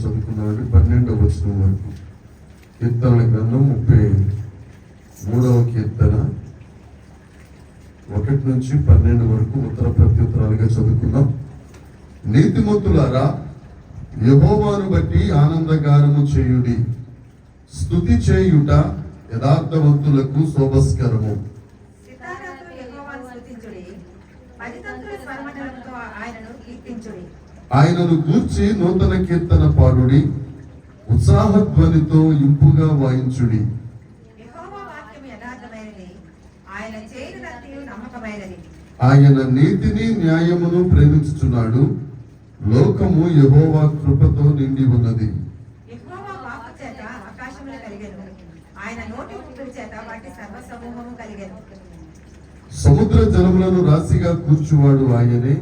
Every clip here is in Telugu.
చదువుకున్నామండి 12వ వచనం వరకు. కీర్తనల గ్రంథం 33వ కీర్తన 1 నుంచి 12 వరకు ఉత్తర ప్రత్యుత్తరాలుగా చదువుకున్నాం. నీతిమంతులారా, యెహోవాను బట్టి ఆనందగానము చేయుడి, స్తుతి చేయుట యథార్థవంతులకు శోభస్కరము. ఆయనను గూర్చి నూతన కీర్తన పాడుడి, ఉత్సాహధ్వనితో ఇంపుగా వాయించుడి. ఆయన నీతిని న్యాయమును ప్రేమించుచున్నాడు. లోకము యెహోవా కృపతో నిండి ఉన్నది. సముద్ర జలములను రాశిగా కూర్చువాడు ఆయనే,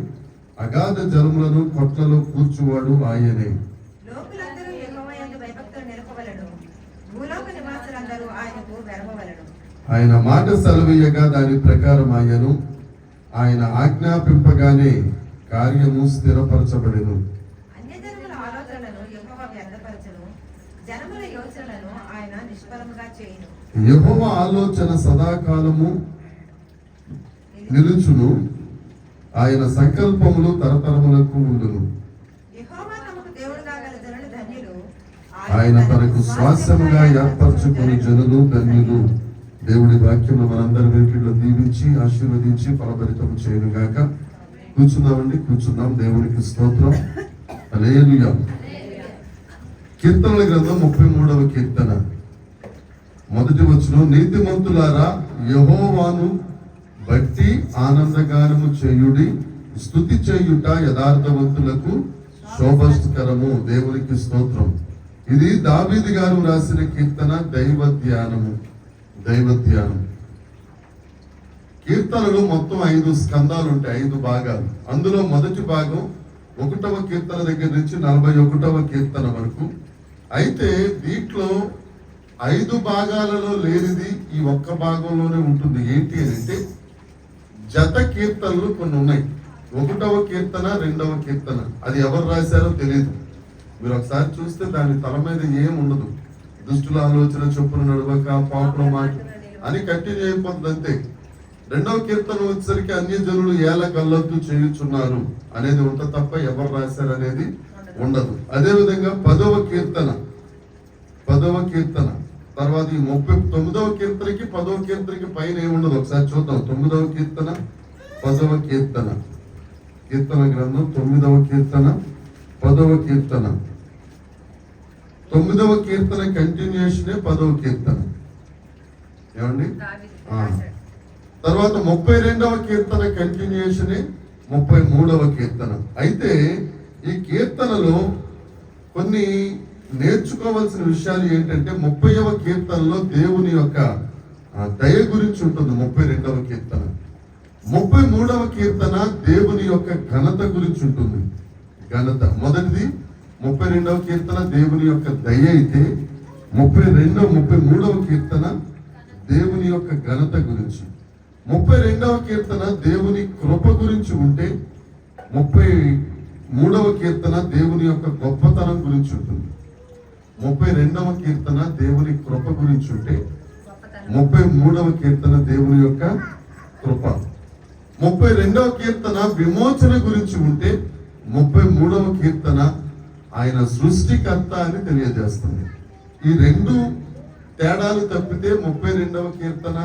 అగాధ జలములను కొట్లలో కూర్చువాడు ఆయనే. ఆయన మాట సెలవీయగా దాని ప్రకారం ఆయను, ఆయన ఆజ్ఞాపింపగానే కార్యము స్థిరపరచబడెను. యెహోవా ఆలోచన సదాకాలము నిలుచును, ఆయన సంకల్పములు తరతరములకు ఉండును. ఆయన తనకు స్వాస్యముగా ఏర్పరచుకుని జనులు ధన్యులు. దేవుడి వాక్యం మనందరి వెనుకల్లో దీవించి ఆశీర్వదించి ఫలభరితము చేయను గాక. కూర్చున్నాం. దేవునికి స్తోత్రం. హల్లెలూయా. కీర్తనల గ్రంథం 33వ కీర్తన 1వ వచనం. నీతిమంతులారా, యెహోవాను బట్టి ఆనందగానము చేయుడి, స్తుతి చేయుట యథార్థవంతులకు శోభస్కరము. దేవునికి స్తోత్రం. ఇది దావీదు గారు రాసిన కీర్తన. దైవ ధ్యానం. కీర్తనలు మొత్తం 5 స్కందాలు ఉంటాయి, 5 భాగాలు. అందులో మొదటి భాగం 1వ కీర్తన దగ్గర నుంచి 41వ కీర్తన వరకు. అయితే దీంట్లో 5 భాగాలలో లేనిది ఈ ఒక్క భాగంలోనే ఉంటుంది. ఏంటి అంటే జత కీర్తనలు కొన్ని ఉన్నాయి. 1వ కీర్తన, 2వ కీర్తన. అది ఎవరు రాశారో తెలియదు. మీరు ఒకసారి చూస్తే దాని తల మీద ఏం ఉండదు. దుష్టుల ఆలోచన చొప్పున నడవక, పాపుల మాట అని కంటిన్యూ అయిపోతుంది అంతే. 2వ కీర్తన వచ్చేసరికి అన్య జనులు ఏల గల్లత్తు చేయుచున్నారు అనేది ఉంటుంది తప్ప ఎవరు రాశారు అనేది ఉండదు. అదే విధంగా 10వ కీర్తన తర్వాత ఈ 39వ కీర్తనకి 10వ కీర్తనకి పైన ఏముండదు. ఒకసారి చూద్దాం. 9వ కీర్తన, 10వ కీర్తన. కీర్తన గ్రంథం 9వ కీర్తన, 10వ కీర్తన. 9వ కీర్తన కంటిన్యూషనే 10వ కీర్తన. ఏమండి? తర్వాత 32వ కీర్తన కంటిన్యూషనే 33వ కీర్తన. అయితే ఈ కీర్తనలో కొన్ని నేర్చుకోవాల్సిన విషయాలు ఏంటంటే 30వ కీర్తనలో దేవుని యొక్క దయ గురించి ఉంటుంది. 32వ కీర్తన. 33వ కీర్తన దేవుని యొక్క ఘనత గురించి ఉంటుంది. ఘనత మొదటిది. 32వ కీర్తన దేవుని యొక్క దయ అయితే 33వ కీర్తన దేవుని యొక్క ఘనత గురించి. 32వ కీర్తన దేవుని కృప గురించి ఉంటే 33వ కీర్తన దేవుని యొక్క గొప్పతనం గురించి ఉంటుంది. 32వ కీర్తన దేవుని కృప గురించి ఉంటే 33వ కీర్తన దేవుని యొక్క కృప. 32వ కీర్తన విమోచన గురించి ఉంటే 33వ కీర్తన ఆయన సృష్టికర్త అని తెలియజేస్తుంది. ఈ 2 తేడాలు తప్పితే 32వ కీర్తన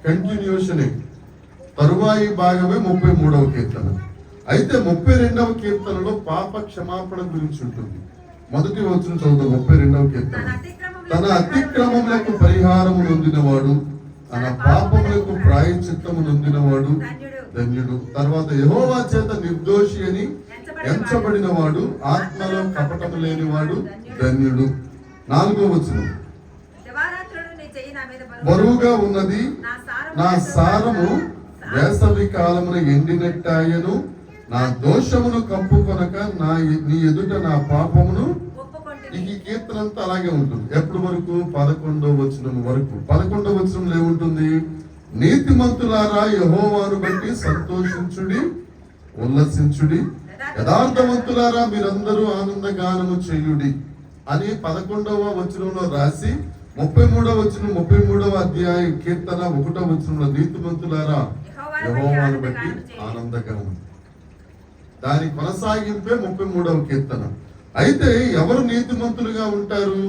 కంటిన్యూషనే, తరువాయి భాగమే 33వ కీర్తన. అయితే 32వ కీర్తనలో పాప క్షమాపణ గురించి ఉంటుంది. మొదటి వచనం చదువుతాం. 32వ కీర్తన. తన అతిక్రమములకు పరిహారము నొందినవాడు, తన పాపములకు ప్రాయశ్చిత్తము నొందినవాడు ధన్యుడు. తర్వాత యెహోవా చేత నిర్దోషి అని ఎంచబడిన వాడు, ఆత్మలో కపటము లేనివాడు ధన్యుడు. 4వ వచనం. బరువుగా ఉన్నది నా సారము వేసవి కాలమున ఎండినట్టాయను, నా దోషమును కప్పుకొనక నీ ఎదుట నా పాపమును. ఈ కీర్తన అంతా అలాగే ఉంటుంది. ఎప్పటి వరకు? 11వ వచనం వరకు. 11వ వచనంలో ఏముంటుంది? నీతిమంతులారా, యెహోవాను బట్టి సంతోషించుడి, ఉల్లసించుడి, యథార్థవంతులారా మీరందరూ ఆనందగానము చేయుడి అని 11వ వచనంలో రాసి 33వ వచనం 33వ అధ్యాయం కీర్తన 1వ వచనంలో నీతిమంతులారా యెహోవాను బట్టి ఆనందగానం. దాని కొనసాగింపే 33వ కీర్తన. అయితే ఎవరు నీతిమంతులుగా ఉంటారు?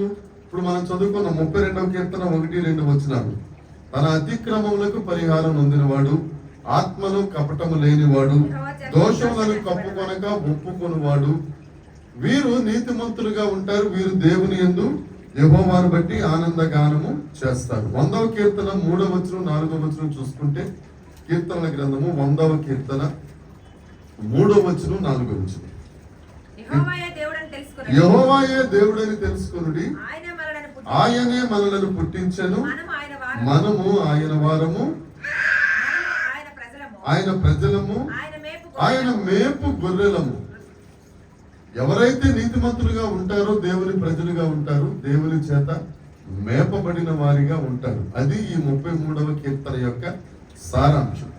ఇప్పుడు మనం చదువుకున్న 32వ కీర్తన 1-2 వచనాలు. తన అతిక్రమములకు పరిహారం నొందినవాడు, ఆత్మలో కపటము లేనివాడు, దోషములను కప్పుకొనక ఒప్పుకొనివాడు, వీరు నీతిమంతులుగా ఉంటారు. వీరు దేవుని యందు యెహోవాను బట్టి ఆనందగానము చేస్తారు. 100వ కీర్తన 3వ వచనం 4వ వచనం చూసుకుంటే, కీర్తనల గ్రంథము 100వ కీర్తన 3వ వచనం 4వ వచనం. యెహోవాయే దేవుడని తెలుసుకొనుడి, ఆయనే మనలను పుట్టించెను, మనము ఆయన వారము, ఆయన ప్రజలము, ఆయన మేపు గొర్రెలము. ఎవరైతే నీతిమంతులుగా ఉంటారో దేవుని ప్రజలుగా ఉంటారు, దేవుని చేత మేపబడిన వారిగా ఉంటారు. అది ఈ 33వ కీర్తన యొక్క సారాంశం.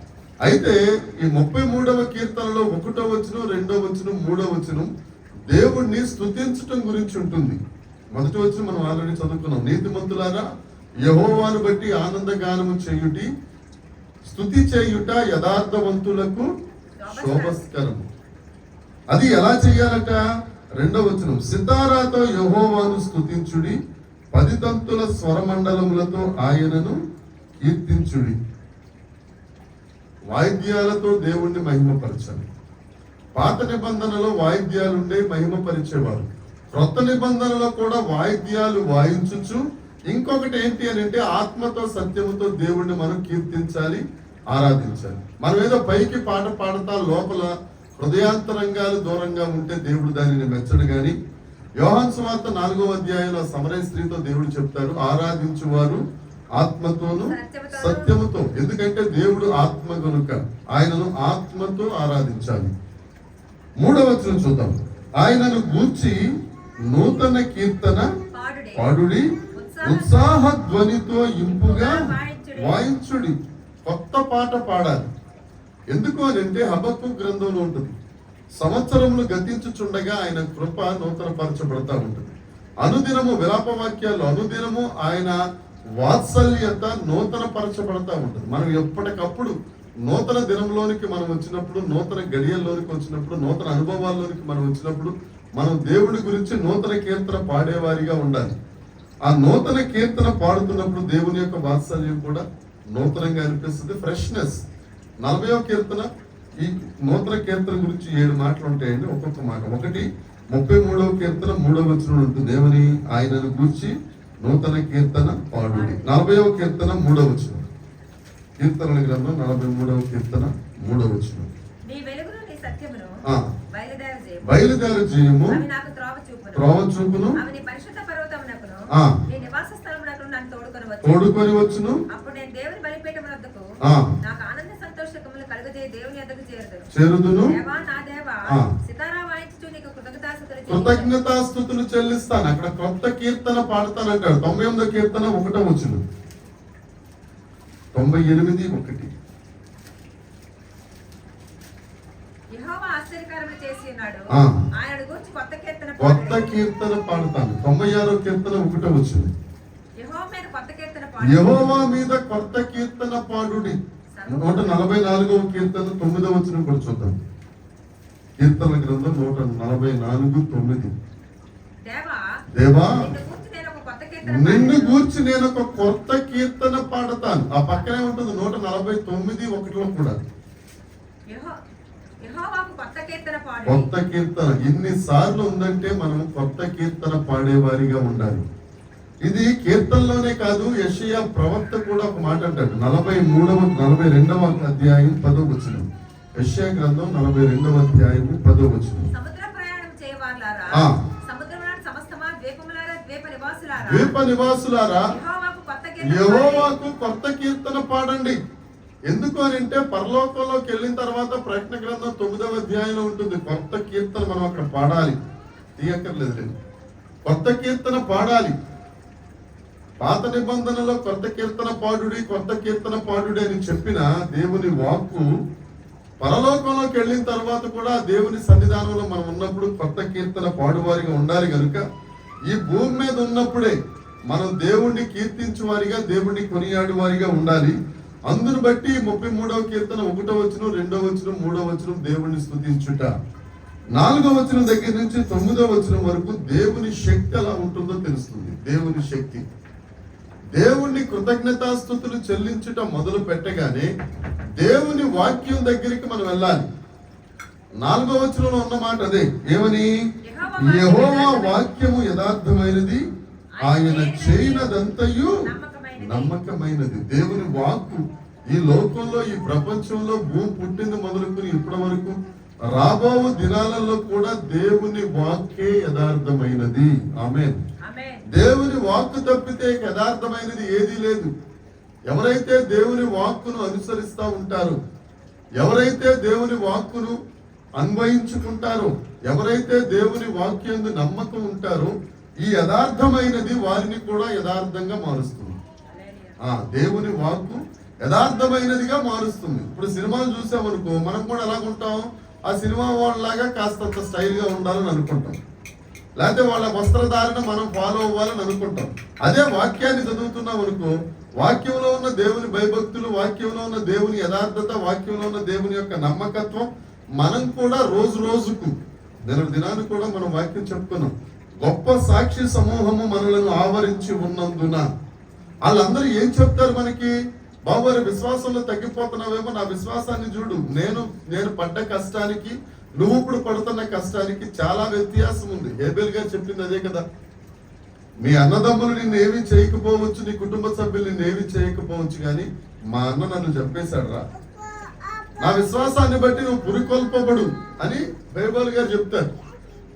అయితే ఈ 33వ కీర్తనలో 1వ వచనం 2వ వచనం 3వ వచనం దేవుణ్ణి స్తుతించటం గురించి ఉంటుంది. మొదటి వచనం మనం ఆల్రెడీ చదువుకున్నాం. నీతిమంతులారా యెహోవాను బట్టి ఆనందగానము చేయుటి, స్తుతి చేయుట యథార్థవంతులకు శోభస్కరము. అది ఎలా చేయాలట? 2వ వచనం, సితారాతో యెహోవాను స్తుతించుడి, 10 తంతుల స్వరమండలములతో ఆయనను కీర్తించుడి. వాయిద్యాలతో దేవుణ్ణి మహిమపరచాలి. పాత నిబంధనలో వాయిద్యాలుండే మహిమపరిచేవారు. క్రొత్త నిబంధనలో కూడా వాయిద్యాలు వాయించుచు ఇంకొకటి ఏంటి అని అంటే ఆత్మతో సత్యముతో దేవుణ్ణి మనం కీర్తించాలి, ఆరాధించాలి. మనం ఏదో పైకి పాట పాడతా లోపల హృదయాంతరంగాలు దూరంగా ఉంటే దేవుడు దానిని మెచ్చడు. గాని యోహాను సువార్త 4వ అధ్యాయంలో సమరయ స్త్రీతో దేవుడు చెప్తారు, ఆరాధించువారు ఆత్మతోను సత్యముతో. ఎందుకంటే దేవుడు ఆత్మ గనుక ఆయనను ఆత్మతో ఆరాధించాలి. 3వ వచనం చూద్దాం. ఆయనను గూర్చి నూతన కీర్తన పాడుడి, ఉత్సాహ ధ్వనితో ఇంపుగా వాయించుడి. కొత్త పాట పాడాలి. ఎందుకు అని అంటే హబక్కు గ్రంథంలో ఉంటుంది, సంవత్సరములు గతించుచుండగా ఆయన కృప నూతన పరచబడతా ఉంటుంది. అనుదినము విలాపవాక్యాలు, అనుదినము ఆయన వాత్సల్యత నూతన పరచబడతా ఉంటుంది. మనం ఎప్పటికప్పుడు నూతన దినంలోనికి మనం వచ్చినప్పుడు, నూతన గడియల్లోనికి వచ్చినప్పుడు, నూతన అనుభవాల్లోనికి మనం వచ్చినప్పుడు మనం దేవుడి గురించి నూతన కీర్తన పాడేవారిగా ఉండాలి. ఆ నూతన కీర్తన పాడుతున్నప్పుడు దేవుని యొక్క వాత్సల్యం కూడా నూతనంగా అనిపిస్తుంది, ఫ్రెష్నెస్. 40వ కీర్తన, ఈ నూతన కీర్తన గురించి 7 మాటలు ఉంటాయండి. ఒక్కొక్క మాట. 1 33వ కీర్తన 3వ వచనం ఉంటుంది. ఏమని? ఆయనను గూర్చి నూతన కీర్తన పాడుడి. 40వ కీర్తన 3వ వచనం. కీర్తనల గ్రంథం 43వ కీర్తన 3వ వచనం. బయలుదేరు చేయము, త్రోవ చూపును, తోడుకొని వచ్చును, చేరుదును, కృతజ్ఞతాస్తుతులు చెల్లిస్తాను. అక్కడ కొత్త కీర్తన పాడతానంటాడు. 98వ కీర్తన 1వ వచనం. 98:1. కొత్త కీర్తన పాడతాను. 96వ కీర్తన 1వ వచనం. యెహోవా మీద కొత్త కీర్తన పాడుడి. 144వ కీర్తన 9వ వచనం కూడా చూద్దాం. కీర్తన గ్రంథం 144:9. దేవా నిన్ను గూర్చి నేను ఒక కొత్త కీర్తన పాడతాను. ఆ పక్కనే ఉంటుంది 149:1లో కూడా కొత్త కీర్తన. ఎన్నిసార్లు ఉందంటే మనం కొత్త కీర్తన పాడేవారిగా ఉండాలి. ఇది కీర్తనలోనే కాదు, యెషయా ప్రవక్త కూడా ఒక మాట అంటాడు. 42వ అధ్యాయం 10వ వచనం. యెషయా గ్రంథం 42వ అధ్యాయం 10వ వచనం. ద్వీప నివాసులారా యెహోవాకు కొత్త కీర్తన పాడండి. ఎందుకు అని అంటే పరలోకంలోకి వెళ్ళిన తర్వాత ప్రకటన గ్రంథం 9వ అధ్యాయంలో ఉంటుంది. కొత్త కీర్తన మనం అక్కడ పాడాలి, తీయక్కర్లేదు. కొత్త కీర్తన పాడాలి. పాత నిబంధనలో కొత్త కీర్తన పాడుడి, కొత్త కీర్తన పాడుడి అని చెప్పిన దేవుని వాక్కు పరలోకంలోకి వెళ్ళిన తర్వాత కూడా దేవుని సన్నిధానంలో మనం ఉన్నప్పుడు కొత్త కీర్తన పాడువారిగా ఉండాలి కనుక ఈ భూమి మీద ఉన్నప్పుడే మనం దేవుణ్ణి కీర్తించు వారిగా, దేవుణ్ణి కొనియాడు వారిగా ఉండాలి. అందును బట్టి 33వ కీర్తన 1వ వచనం, 2వ వచనం, 3వ వచనం దేవుణ్ణి స్తుతించుట, 4వ వచనం దగ్గర నుంచి 9వ వచనం వరకు దేవుని శక్తి ఎలా ఉంటుందో తెలుస్తుంది. దేవుని శక్తి, దేవుణ్ణి కృతజ్ఞతాస్తుతులు చెల్లించుట మొదలు పెట్టగానే దేవుని వాక్యం దగ్గరికి మనం వెళ్ళాలి. 4వ వచనంలో ఉన్న మాట అదే, ఏమని? యెహోవా వాక్యము యథార్థమైనది, ఆయన చేయనదంతయు నమ్మకమైనది. దేవుని వాక్కు ఈ లోకంలో, ఈ ప్రపంచంలో భూమి పుట్టింది మొదలుకొని ఇప్పటి వరకు రాబో దినాలలో కూడా దేవుని వాక్కే యథార్థమైనది. ఆమేన్. దేవుని వాక్కు తప్పితే యథార్థమైనది ఏదీ లేదు. ఎవరైతే దేవుని వాక్కును అనుసరిస్తూ ఉంటారో, ఎవరైతే దేవుని వాక్కును అన్వయించుకుంటారో, ఎవరైతే దేవుని వాక్యందు నమ్మకం ఉంటారో, ఈ యథార్థమైనది వారిని కూడా యథార్థంగా మారుస్తుంది. దేవుని వాక్కు యథార్థమైనదిగా మారుస్తుంది. ఇప్పుడు సినిమాలు చూసామనుకో, మనం కూడా ఎలాగుంటాం? ఆ సినిమా వాళ్ళలాగా కాస్తంత స్టైల్ గా ఉండాలని అనుకుంటాం, లేకపోతే వాళ్ళ వస్త్రధారణ మనం ఫాలో అవ్వాలని అనుకుంటాం. అదే వాక్యాన్ని చదువుతున్నాం అనుకో, వాక్యంలో ఉన్న దేవుని భయభక్తులు, వాక్యంలో ఉన్న దేవుని యథార్థత, వాక్యంలో ఉన్న దేవుని యొక్క నమ్మకత్వం మనం కూడా రోజు రోజుకు, దినాన్ని కూడా మనం వాక్యం చెప్పుకున్నాం. గొప్ప సాక్షి సమూహము మనలను ఆవరించి ఉన్నందున వాళ్ళందరూ ఏం చెప్తారు మనకి? బాబు విశ్వాసంలో తగ్గిపోతున్నావేమో, నా విశ్వాసాన్ని చూడు, నేను పడ్డ కష్టానికి నువ్వు ఇప్పుడు పడుతున్న కష్టానికి చాలా వ్యత్యాసం ఉంది. హేబెల్ గారు చెప్పింది అదే కదా. మీ అన్నదమ్ములు నిన్ను ఏమీ చేయకపోవచ్చు, నీ కుటుంబ సభ్యులు నిన్ను ఏమీ చేయకపోవచ్చు, కానీ మా అన్న నన్ను చంపేశాడు రా, నా విశ్వాసాన్ని బట్టి నువ్వు పురికొల్పబడు అని బైబిల్ గారు చెప్తారు.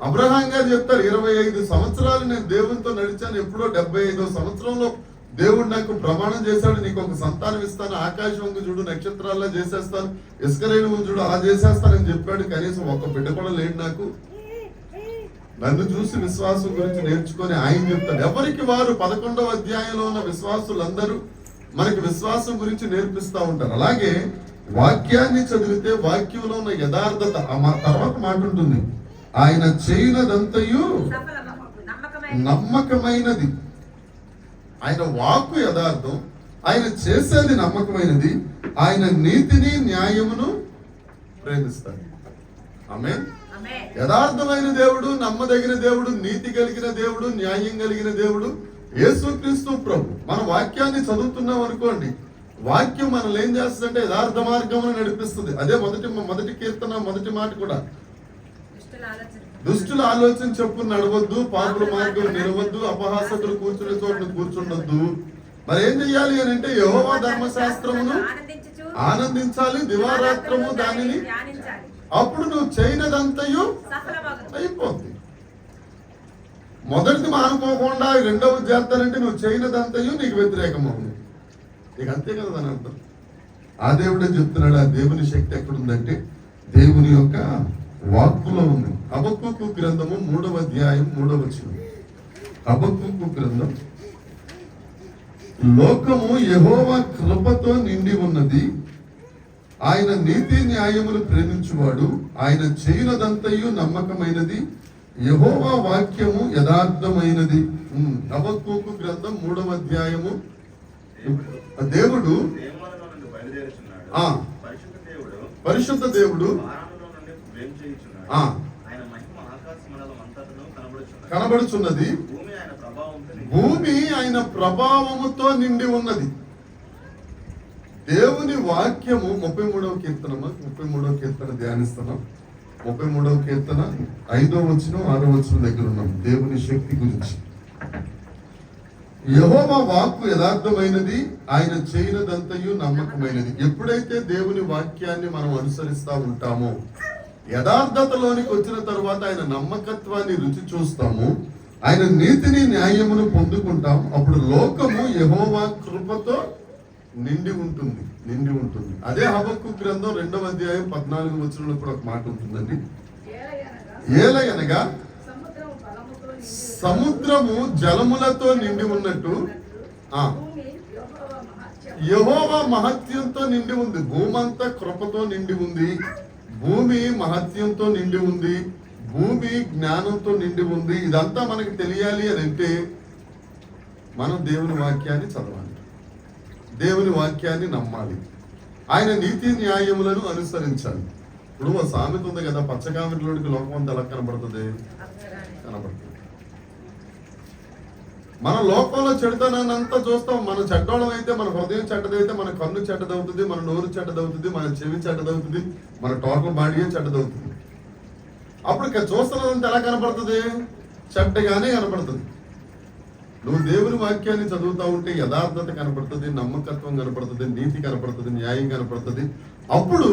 అబ్రహాం గారు చెప్తారు, 25 సంవత్సరాలు నేను దేవునితో నడిచాను, ఎప్పుడో 75వ సంవత్సరంలో దేవుడు నాకు ప్రమాణం చేశాడు, నీకు ఒక సంతానం ఇస్తాను, ఆకాశం వంగు చూడు, నక్షత్రాల్లో చేసేస్తాను, ఇసుకరేణి చూడు, అలా చేసేస్తానని చెప్పాడు. కనీసం ఒక బిడ్డ కూడా లేడు నాకు. నన్ను చూసి విశ్వాసం గురించి నేర్చుకొని ఆయన చెప్తాడు. ఎవరికి వారు 11వ అధ్యాయంలో ఉన్న విశ్వాసులందరూ మనకి విశ్వాసం గురించి నేర్పిస్తూ ఉంటారు. అలాగే వాక్యాన్ని చదివితే వాక్యంలో ఉన్న యథార్థత తర్వాత మాట ఉంటుంది, ఆయన చేయనదంతయు నమ్మకమైనది. ఆయన వాక్కు యథార్థం, ఆయన చేసేది నమ్మకమైనది, ఆయన నీతిని న్యాయమును ప్రేమిస్తాడు. ఆమేన్. యథార్థమైన దేవుడు, నమ్మదగిన దేవుడు, నీతి కలిగిన దేవుడు, న్యాయం కలిగిన దేవుడు యేసుక్రీస్తు ప్రభు. మన వాక్యాన్ని చదువుతున్నాం అనుకోండి, వాక్యం మనల్ని ఏం చేస్తుందంటే యథార్థ మార్గమును నడిపిస్తుంది. అదే మొదటి కీర్తన మొదటి మాట కూడా, దుష్టుల ఆలోచన చెప్పులు నడవద్దు, పాపుల మార్గం నిలవద్దు, అపహాసకులు కూర్చునే చోట్ల కూర్చుండొద్దు. మరి ఏం చెయ్యాలి అని అంటే యెహోవా ధర్మశాస్త్రమును ఆనందించాలి, దివారాత్రము దానిని, అప్పుడు నువ్వు చేయనదంతయు అయిపోద్ది. మొదటిది మానుకోకుండా రెండవది చేస్తానంటే నువ్వు చేయనదంతయు నీకు వ్యతిరేకమవును. నీకు అంతే కదా దాని అర్థం. ఆ దేవుడే చెప్తున్నాడు. ఆ దేవుని శక్తి ఎక్కడుందంటే దేవుని యొక్క వాక్కులో ఉంది. హబక్కూకు గ్రంథము 3వ అధ్యాయం 3వ వచనం. హబక్కూకు గ్రంథం, లోకము యెహోవా కృపతో నిండి ఉన్నది, ఆయన నీతి న్యాయములు ప్రేమించువాడు, ఆయన చేయనదంతయు నమ్మకమైనది, యెహోవా వాక్యము యథార్థమైనది. హబక్కూకు గ్రంథం 3వ అధ్యాయము. దేవుడు పరిశుద్ధ దేవుడు కనబడుచున్నది, భూమి ఆయన ప్రభావముతో నిండి ఉన్నది. దేవుని వాక్యము 33వ కీర్తన ధ్యానిస్తున్నాం. 33వ కీర్తన 5వ వచనం 6వ వచనం దగ్గర ఉన్నాం. దేవుని శక్తి గురించి. యెహోవా వాక్కు యథార్థమైనది, ఆయన చేయనదంతయు నమ్మకమైనది. ఎప్పుడైతే దేవుని వాక్యాన్ని మనం అనుసరిస్తా ఉంటామో, యథార్థతలోనికి వచ్చిన తర్వాత ఆయన నమ్మకత్వాన్ని రుచి చూస్తాము, ఆయన నీతిని న్యాయమును పొందుకుంటాం. అప్పుడు లోకము యెహోవా కృపతో నిండి ఉంటుంది. అదే హబక్కూకు గ్రంథం 2వ అధ్యాయం 14వ వచనంలో కూడా ఒక మాట ఉంటుందండి. ఏలయనగా సముద్రము జలములతో నిండి ఉన్నట్టు యెహోవా మహత్యంతో నిండి ఉంది. భూమి అంతా కృపతో నిండి ఉంది. భూమి మహత్యంతో నిండి ఉంది. భూమి జ్ఞానంతో నిండి ఉంది. ఇదంతా మనకి తెలియాలి అని అంటే మనం దేవుని వాక్యాన్ని చదవాలి, దేవుని వాక్యాన్ని నమ్మాలి, ఆయన నీతి న్యాయములను అనుసరించాలి. ఇప్పుడు ఒక సామెత ఉంది కదా, పచ్చకామెలోడికి లోకం అంతా ఎలా కనబడుతుంది? కనబడుతుంది. మన లోకంలో చెడుతనాన్ని అంతా చూస్తాం. మన చెడ్డోళం అయితే మన హృదయం చెడ్డదైతే మన కన్ను చెడ్డదవుతుంది, మన నోరు చెడ్డదవుతుంది, మన చెవి చెడ్డదవుతుంది, మన టోటల్ బాడీయే చెడ్డదవుతుంది. అప్పుడు చూస్తున్నదంతా ఎలా కనపడుతుంది? చెడ్డగానే కనపడుతుంది. నువ్వు దేవుని వాక్యాన్ని చదువుతా ఉంటే యథార్థత కనపడుతుంది, నమ్మకత్వం కనపడుతుంది, నీతి కనపడుతుంది, న్యాయం కనపడుతుంది. అప్పుడు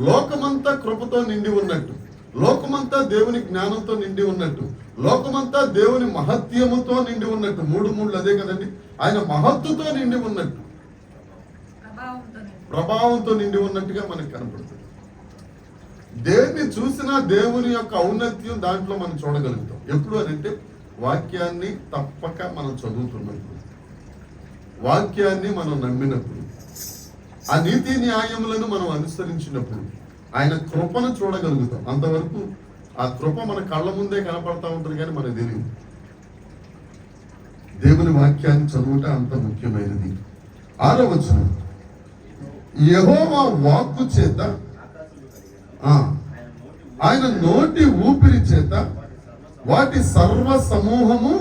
లోకమంతా కృపతో నిండి ఉన్నట్టు, లోకమంతా దేవుని జ్ఞానంతో నిండి ఉన్నట్టు, లోకమంతా దేవుని మహత్యముతో నిండి ఉన్నట్టు. మూడు అదే కదండి, ఆయన మహత్తుతో నిండి ఉన్నట్టు, ప్రభావంతో నిండి ఉన్నట్టుగా మనకు కనపడుతుంది. దేన్ని చూసినా దేవుని యొక్క ఔన్నత్యం దాంట్లో మనం చూడగలుగుతాం. ఎప్పుడు అని అంటే వాక్యాన్ని తప్పక మనం చదువుతున్నప్పుడు, వాక్యాన్ని మనం నమ్మినప్పుడు, ఆ నీతి న్యాయములను మనం అనుసరించినప్పుడు ఆయన కృపను చూడగలుగుతాం. అంతవరకు ఆ కృప మన కళ్ళ ముందే కనపడతా ఉంటుంది, కానీ మనకు తెలియదు. దేవుని వాక్యాన్ని చదువుట అంత ముఖ్యమైనది. 6వ వచనం, యెహోవా వాక్కు చేత, ఆయన నోటి ఊపిరి చేత వాటి సర్వ సమూహము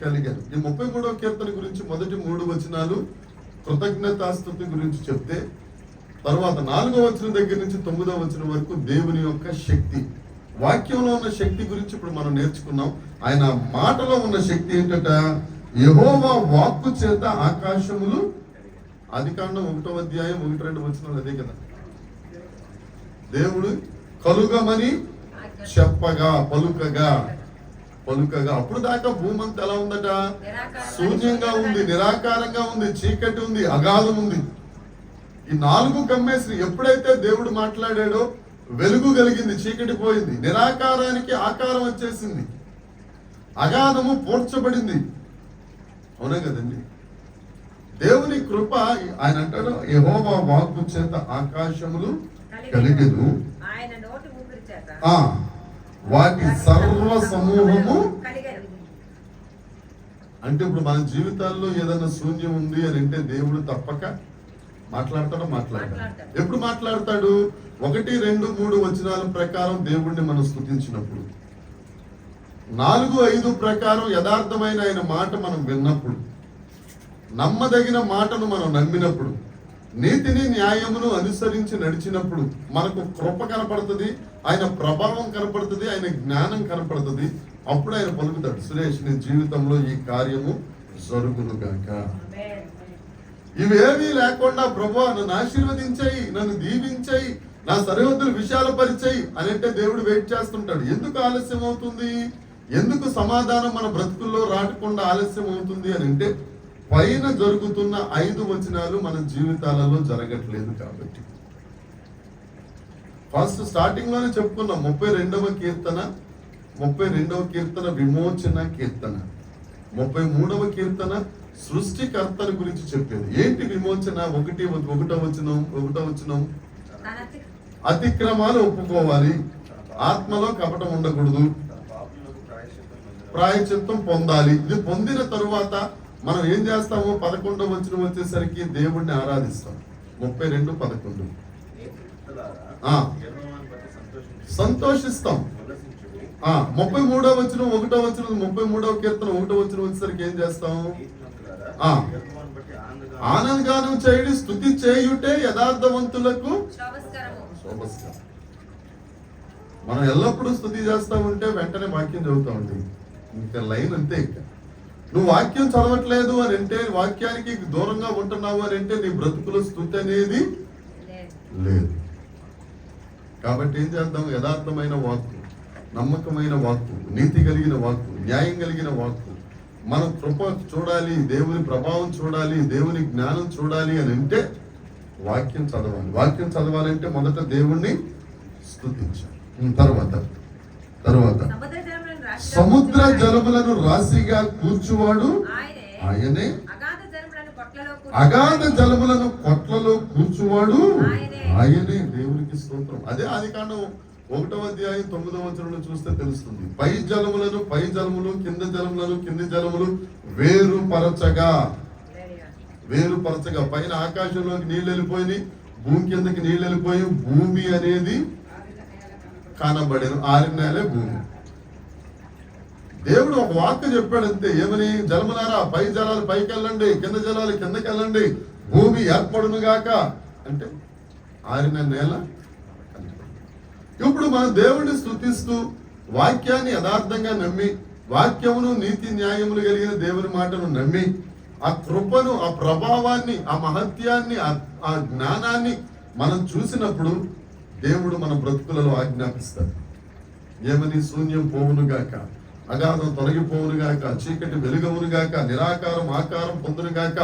కలిగారు. ఈ 33వ కీర్తన గురించి మొదటి 3 వచనాలు కృతజ్ఞతాస్తుతి గురించి చెప్తే, తర్వాత 4వ వచనం దగ్గర నుంచి 9వ వచనం వరకు దేవుని యొక్క శక్తి, వాక్యంలో ఉన్న శక్తి గురించి ఇప్పుడు మనం నేర్చుకున్నాం. ఆయన మాటలో ఉన్న శక్తి ఏంటట? యెహోవా వాక్కు చేత ఆకాశములు. ఆదికాండం 1వ అధ్యాయం 1-2 వచనాలు అదే కదా. దేవుడు కలుగమని చెప్పగా, పలుకగా. అప్పుడు దాకా భూమి అంతా ఎలా ఉందట? శూన్యంగా ఉంది, నిరాకారంగా ఉంది, చీకటి ఉంది, అగాధం ఉంది. ఈ 4 కమ్మేసి ఎప్పుడైతే దేవుడు మాట్లాడాడో వెలుగు కలిగింది, చీకటి పోయింది, నిరాకారానికి ఆకారం వచ్చేసింది, అగాధము పూడ్చబడింది. అవునా కదండి? దేవుని కృప. ఆయన అంటాడు, యెహోవా వాక్కు చేత ఆకాశములు కలిగెను, వాటి సర్వ సమూహము. అంటే ఇప్పుడు మన జీవితాల్లో ఏదైనా శూన్యం ఉంది అని అంటే దేవుడు తప్పక మాట్లాడతాడు. ఎప్పుడు మాట్లాడతాడు? 1, 2, 3 వచనాల ప్రకారం దేవుణ్ణి మనం స్తుతించినప్పుడు, 4, 5 ప్రకారం యథార్థమైన ఆయన మాట మనం విన్నప్పుడు, నమ్మదగిన మాటను మనం నమ్మినప్పుడు, నీతిని న్యాయమును అనుసరించి నడిచినప్పుడు మనకు కృప కనపడుతుంది, ఆయన ప్రభావం కనపడుతుంది, ఆయన జ్ఞానం కనపడుతుంది. అప్పుడు ఆయన పలుకుతాడు, సురేష్ నీ జీవితంలో ఈ కార్యము జరుగునుగాక. ఇవేమీ లేకుండా ప్రభువా నన్ను ఆశీర్వదించాయి, నన్ను దీవించాయి, నా సరిహద్దులు విశాలపరిచాయి అని అంటే దేవుడు వెయిట్ చేస్తుంటాడు. ఎందుకు ఆలస్యం అవుతుంది? ఎందుకు సమాధానం మన బ్రతుకుల్లో రాకుండా ఆలస్యం అవుతుంది అని అంటే పైన జరుగుతున్న 5 వచనాలు మన జీవితాలలో జరగట్లేదు కాబట్టి. ఫస్ట్ స్టార్టింగ్ లోనే చెప్పుకున్నాం, 32వ కీర్తన విమోచన కీర్తన, 33వ కీర్తన సృష్టికర్తల గురించి చెప్పేది. ఏంటి విమోచన? 1వ వచనం, అతిక్రమాలు ఒప్పుకోవాలి, ఆత్మలో కపటం ఉండకూడదు, ప్రాయశ్చిత్తం పొందాలి. ఇది పొందిన తరువాత మనం ఏం చేస్తాము? 11వ వచనం వచ్చేసరికి దేవుణ్ణి ఆరాధిస్తాం. 32:11 సంతోషిస్తాం. 33వ వచనం 1వ వచనం 33వ కీర్తన 1వ వచనం వచ్చేసరికి ఏం చేస్తాం? ఆనందగానం చేయుడి, స్తుతి చేయుటే యథార్థవంతులకు శోభస్కరం. మనం ఎల్లప్పుడూ స్తుతి చేస్తా ఉంటే వెంటనే వాక్యం చదువుతా ఉంటుంది. ఇంకా లైన్ అంతే. ఇంకా నువ్వు వాక్యం చదవట్లేదు అని అంటే, వాక్యానికి దూరంగా ఉంటున్నావు అని అంటే నీ బ్రతుకులో స్తుతి అనేది లేదు. కాబట్టి ఏం చేద్దాం? యథార్థమైన వాక్కు, నమ్మకమైన వాక్కు, నీతి కలిగిన వాక్కు, న్యాయం కలిగిన వాక్కు, మన కృప చూడాలి, దేవుని ప్రభావం చూడాలి, దేవుని జ్ఞానం చూడాలి అని అంటే వాక్యం చదవాలి. వాక్యం చదవాలంటే మొదట దేవుణ్ణి స్తుతించాలి. తర్వాత సముద్ర జలములను రాశిగా కూర్చువాడు ఆయనే, అగాధ జలములను కొట్లలో కూర్చువాడు ఆయనే. ఆయనే. దేవునికి స్తోత్రం. అదే ఆదికాండం 1వ అధ్యాయం 9వ వచనంలో చూస్తే తెలుస్తుంది. పై జలములను పై జలములు, కింద జలములను కింది జలములు వేరుపరచగా పైన ఆకాశంలోకి నీళ్ళు వెళ్ళిపోయి భూమి కిందకి నీళ్ళు వెళ్ళిపోయి భూమి అనేది కనబడేది. ఆరిన నేలే భూమి. దేవుడు ఒక వాక్కు చెప్పాడంతే. ఏమని? జలములారా పై జలాలు పైకి వెళ్ళండి, కింద జలాలు కిందకి వెళ్ళండి, భూమి ఏర్పడును గాక అంటే ఆరిన నేల. ఇప్పుడు మనం దేవుడిని స్తుతిస్తూ వాక్యాన్ని యథార్థంగా నమ్మి, వాక్యమును నీతి న్యాయములు కలిగిన దేవుని మాటను నమ్మి, ఆ కృపను, ఆ ప్రభావాన్ని, ఆ మహత్యాన్ని, ఆ జ్ఞానాన్ని మనం చూసినప్పుడు దేవుడు మన బ్రతుకులలో ఆజ్ఞాపిస్తాడు. ఏమని? శూన్యం పోవునుగాక, అగాధం తొలగిపోవునుగాక, చీకటి వెలుగవునుగాక, నిరాకారం ఆకారం పొందునుగాక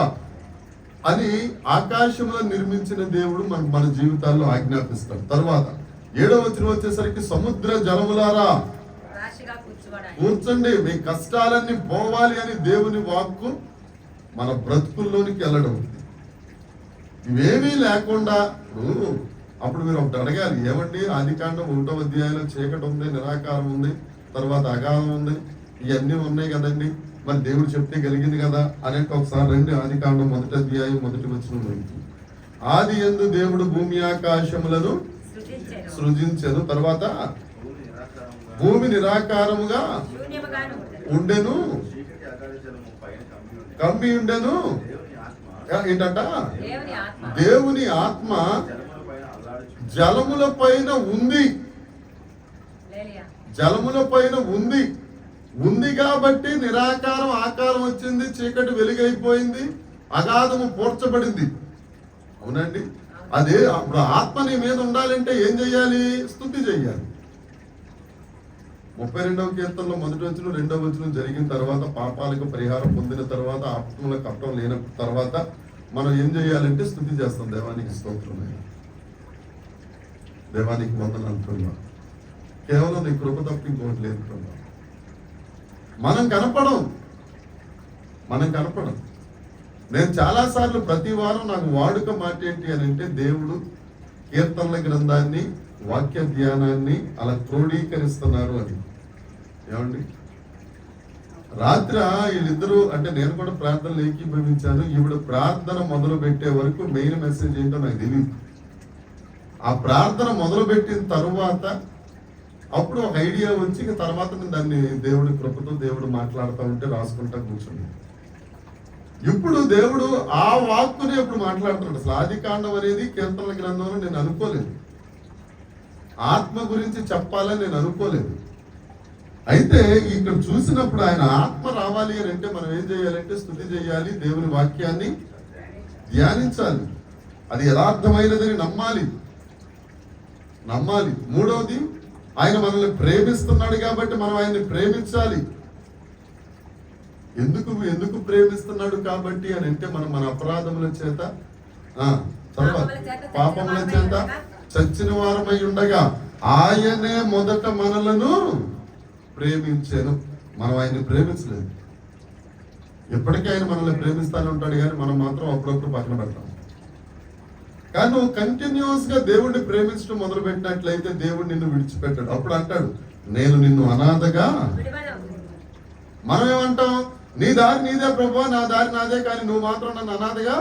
అని ఆకాశంలో నిర్మించిన దేవుడు మన జీవితాల్లో ఆజ్ఞాపిస్తాడు. తర్వాత 7వ వచనం వచ్చేసరికి సముద్ర జలములారా కూర్చోండి, మీ కష్టాలన్నీ పోవాలి అని దేవుని వాక్కు మన బ్రతుకుల్లోనికి వెళ్ళడం. ఇవేమీ లేకుండా అప్పుడు మీరు ఒకటి అడగాలి. ఏమండి? ఆదికాండం 1వ అధ్యాయంలో చీకటి ఉంది, నిరాకారం ఉంది, తర్వాత అగాధం ఉంది, ఇవన్నీ ఉన్నాయి కదండి, మరి దేవుడు చెప్తే కలిగింది కదా అని ఒకసారి రండి. ఆదికాండం 1వ అధ్యాయం 1వ వచనం. ఆది యందు దేవుడు భూమి ఆకాశములను సృజించెను. తర్వాత భూమి నిరాకారముగా ఉండెను, కమ్మి ఉండెను. ఏంటంట? దేవుని ఆత్మ జలముల పైన ఉంది. జలముల పైన ఉంది. ఉంది కాబట్టి నిరాకారం ఆకారం వచ్చింది, చీకటి వెలుగైపోయింది, అగాధము పూడ్చబడింది. అవునండి? అదే అప్పుడు ఆత్మ నీ మీద ఉండాలంటే ఏం చెయ్యాలి? స్తుతి చెయ్యాలి. 32వ కీర్తనలో 1వ వచనం 2వ వచనం జరిగిన తర్వాత, పాపాలకు పరిహారం పొందిన తర్వాత, ఆత్మల కష్టం లేన తర్వాత మనం ఏం చేయాలంటే స్తుతి చేస్తాం. దేవానికి స్తోత్రం, దేవానికి వందనాలు ప్రభా, కేవలం నీ కృప తప్ప ఇంకోటి లేదు ప్రభా. మనం కనపడం. నేను చాలాసార్లు ప్రతి వారం నాకు వాడుక మాట ఏంటి అని అంటే, దేవుడు కీర్తనల గ్రంథాన్ని, వాక్య ధ్యానాన్ని అలా క్రోడీకరిస్తున్నారు అని. ఏమండి? రాత్రి వీళ్ళిద్దరూ అంటే నేను కూడా ప్రార్థనలు ఏకీభవించాను. ఈవిడ ప్రార్థన మొదలు పెట్టే వరకు మెయిన్ మెసేజ్ ఏంటో నాకు తెలియదు. ఆ ప్రార్థన మొదలు పెట్టిన తరువాత అప్పుడు ఒక ఐడియా వచ్చి తర్వాత దాన్ని దేవుడి కృపతో దేవుడు మాట్లాడుతూ ఉంటే రాసుకుంటా కూర్చుంది. ఇప్పుడు దేవుడు ఆ వాక్కుని ఇప్పుడు మాట్లాడుతున్నాడు. అసలు ఆదికాండం అనేది కీర్తనల గ్రంథంలో నేను అనుకోలేదు. ఆత్మ గురించి చెప్పాలని నేను అనుకోలేదు. అయితే ఇక్కడ చూసినప్పుడు ఆయన ఆత్మ రావాలి అని అంటే మనం ఏం చేయాలంటే స్తుతి చేయాలి, దేవుని వాక్యాన్ని ధ్యానించాలి, అది యథార్థమైనదని నమ్మాలి. మూడవది, ఆయన మనల్ని ప్రేమిస్తున్నాడు కాబట్టి మనం ఆయన్ని ప్రేమించాలి. ఎందుకు ప్రేమిస్తున్నాడు కాబట్టి అని అంటే మనం మన అపరాధముల చేత పాపముల చేత చచ్చిన వారమై ఉండగా ఆయనే మొదట మనలను ప్రేమించాను. మనం ఆయన్ని ప్రేమించలేదు. ఎప్పటికీ ఆయన మనల్ని ప్రేమిస్తానే ఉంటాడు, కానీ మనం మాత్రం అప్పుడప్పుడు పక్కన పెడతాం. కానీ నువ్వు కంటిన్యూస్ గా దేవుడిని ప్రేమించడం మొదలు పెట్టినట్లయితే దేవుడు నిన్ను విడిచిపెట్టాడు. అప్పుడు అంటాడు, నేను నిన్ను అనాథగా. మనం ఏమంటాం? నీ దారి నీదే ప్రభువా, నా దారి నాదే, కానీ నువ్వు మాత్రం నన్ను అనాథగా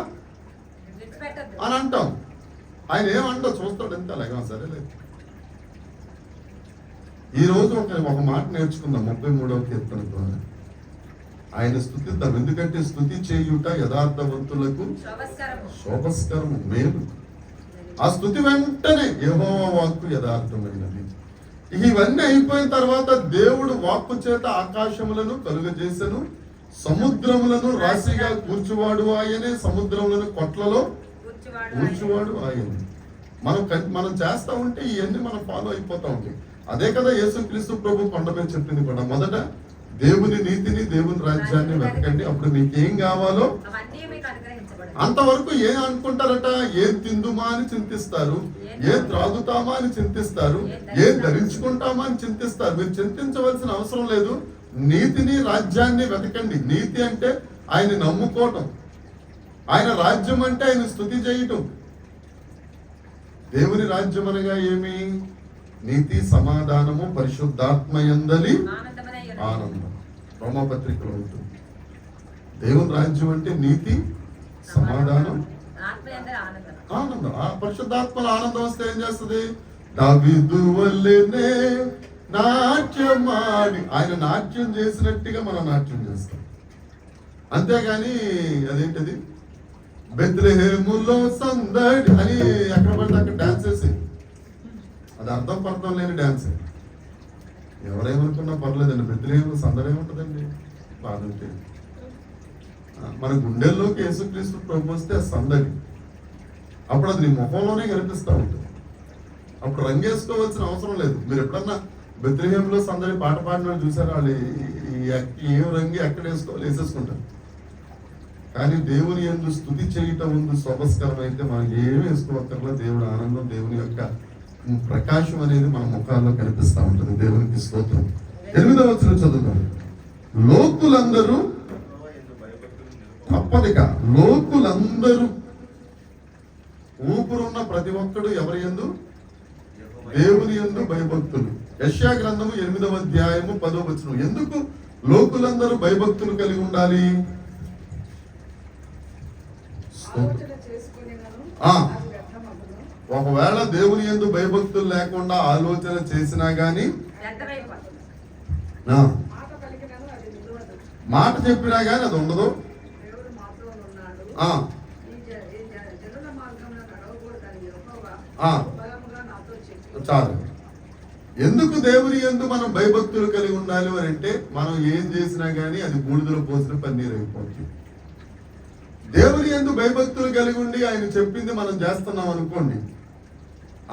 అని అంటాం. ఆయన ఏమంటావు చూస్తాడు, ఎంత అలాగా సరేలేదు. ఈ రోజు ఒక మాట నేర్చుకుందాం 33వ కీర్తన ద్వారా. ఆయన స్తుతిద్దాం. ఎందుకంటే స్తుతి చేయుట యథార్థవంతులకు శోభస్కరము, మేలు. ఆ స్తుతి వెంటనే యెహోవా వాక్కు యథార్థమైనది. ఇవన్నీ అయిపోయిన తర్వాత దేవుడు వాక్కు చేత ఆకాశములను కలుగజేసెను, సముద్రములను రాశిగా కూర్చువాడు ఆయనే, సముద్రములను కొట్లలో కూర్చువాడు ఆయనే. మనం చేస్తా ఉంటే ఇవన్నీ మనం ఫాలో అయిపోతా ఉంటాయి. అదే కదా యేసుక్రీస్తు ప్రభు కొండ మీద చెప్పింది కూడా. మొదట దేవుని నీతిని, దేవుని రాజ్యాన్ని వెతకండి, అప్పుడు మీకేం కావాలో అంతవరకు ఏం అనుకుంటారట? ఏం తిందుమా అని చింతిస్తారు, ఏం త్రాగుతామా అని చింతిస్తారు, ఏం ధరించుకుంటామా అని చింతిస్తారు. మీరు చింతించవలసిన అవసరం లేదు. నీతిని, రాజ్యాన్ని వెతకండి. నీతి అంటే ఆయన నమ్ముకోవటం. ఆయన రాజ్యం అంటే ఆయన స్తుతి చేయటం. దేవుని రాజ్యం అనగా ఏమి? నీతి, సమాధానము, పరిశుద్ధాత్మయందలి ఆనందం. రోమపత్రికలో ఉంటుంది. దేవుని రాజ్యం అంటే నీతి, సమాధానం, ఆనందం. ఆ పరిశుద్ధాత్మల ఆనందం వస్తే ఏం చేస్తుంది? దావీదు వల్లెనే నాట్యమాడి, ఆయన నాట్యం చేసినట్టుగా మనం నాట్యం చేస్తాం. అంతేగాని అదేంటిది బెత్లెహేములో సందడి అని ఎక్కడ పడితే అక్కడ డాన్స్ వేసి, అది అర్థం పర్థం లేని డాన్స్. ఎవరేమనుకున్నా పర్లేదండి, బెత్లెహేములో సందడి ఏముంటుందండి? బాధ ఉంటే మన గుండెల్లోకి యేసుక్రీస్తు ప్రభు వస్తే ఆ సందడి. అప్పుడు అది నీ ముఖంలోనే కనిపిస్తూ ఉంటుంది. అప్పుడు రంగేసుకోవాల్సిన అవసరం లేదు. మీరు ఎప్పుడన్నా బెత్లెహేములో సందడి పాట పాడిన చూసారు? వాళ్ళు ఏ రంగు ఎక్కడ వేసేసుకుంటారు. కానీ దేవుని యందు స్తుతి చేయటం ముందు శోభస్కరం అయితే మనం ఏమి వేసుకోవక్కర్లా. దేవుడి ఆనందం, దేవుని యొక్క ప్రకాశం అనేది మన ముఖాల్లో కనిపిస్తూ ఉంటుంది. దేవునికి స్తోత్రం. 8వ వచనం చదువుతాం. లోకులందరూ, తప్పదిక లోకులందరూ, ఊపురున్న ప్రతి ఒక్కడు ఎవరి యందు? దేవుని యందు భయభక్తులు. యెషయా గ్రంథము 8వ అధ్యాయము 10వ వచనం. ఎందుకు లోకులందరూ భయభక్తులు కలిగి ఉండాలి? ఒకవేళ దేవుని యందు భయభక్తులు లేకుండా ఆలోచన చేసినా గాని, మాట చెప్పినా గాని అది ఉండదు. చాలు. ఎందుకు దేవుని యందు మనం భయభక్తులు కలిగి ఉండాలి అని అంటే, మనం ఏం చేసినా గానీ అది బూడిదలో పోసిన పన్నీరు అయిపోతుంది. దేవుని యందు భయభక్తులు కలిగి ఉండి ఆయన చెప్పింది మనం చేస్తున్నాం అనుకోండి,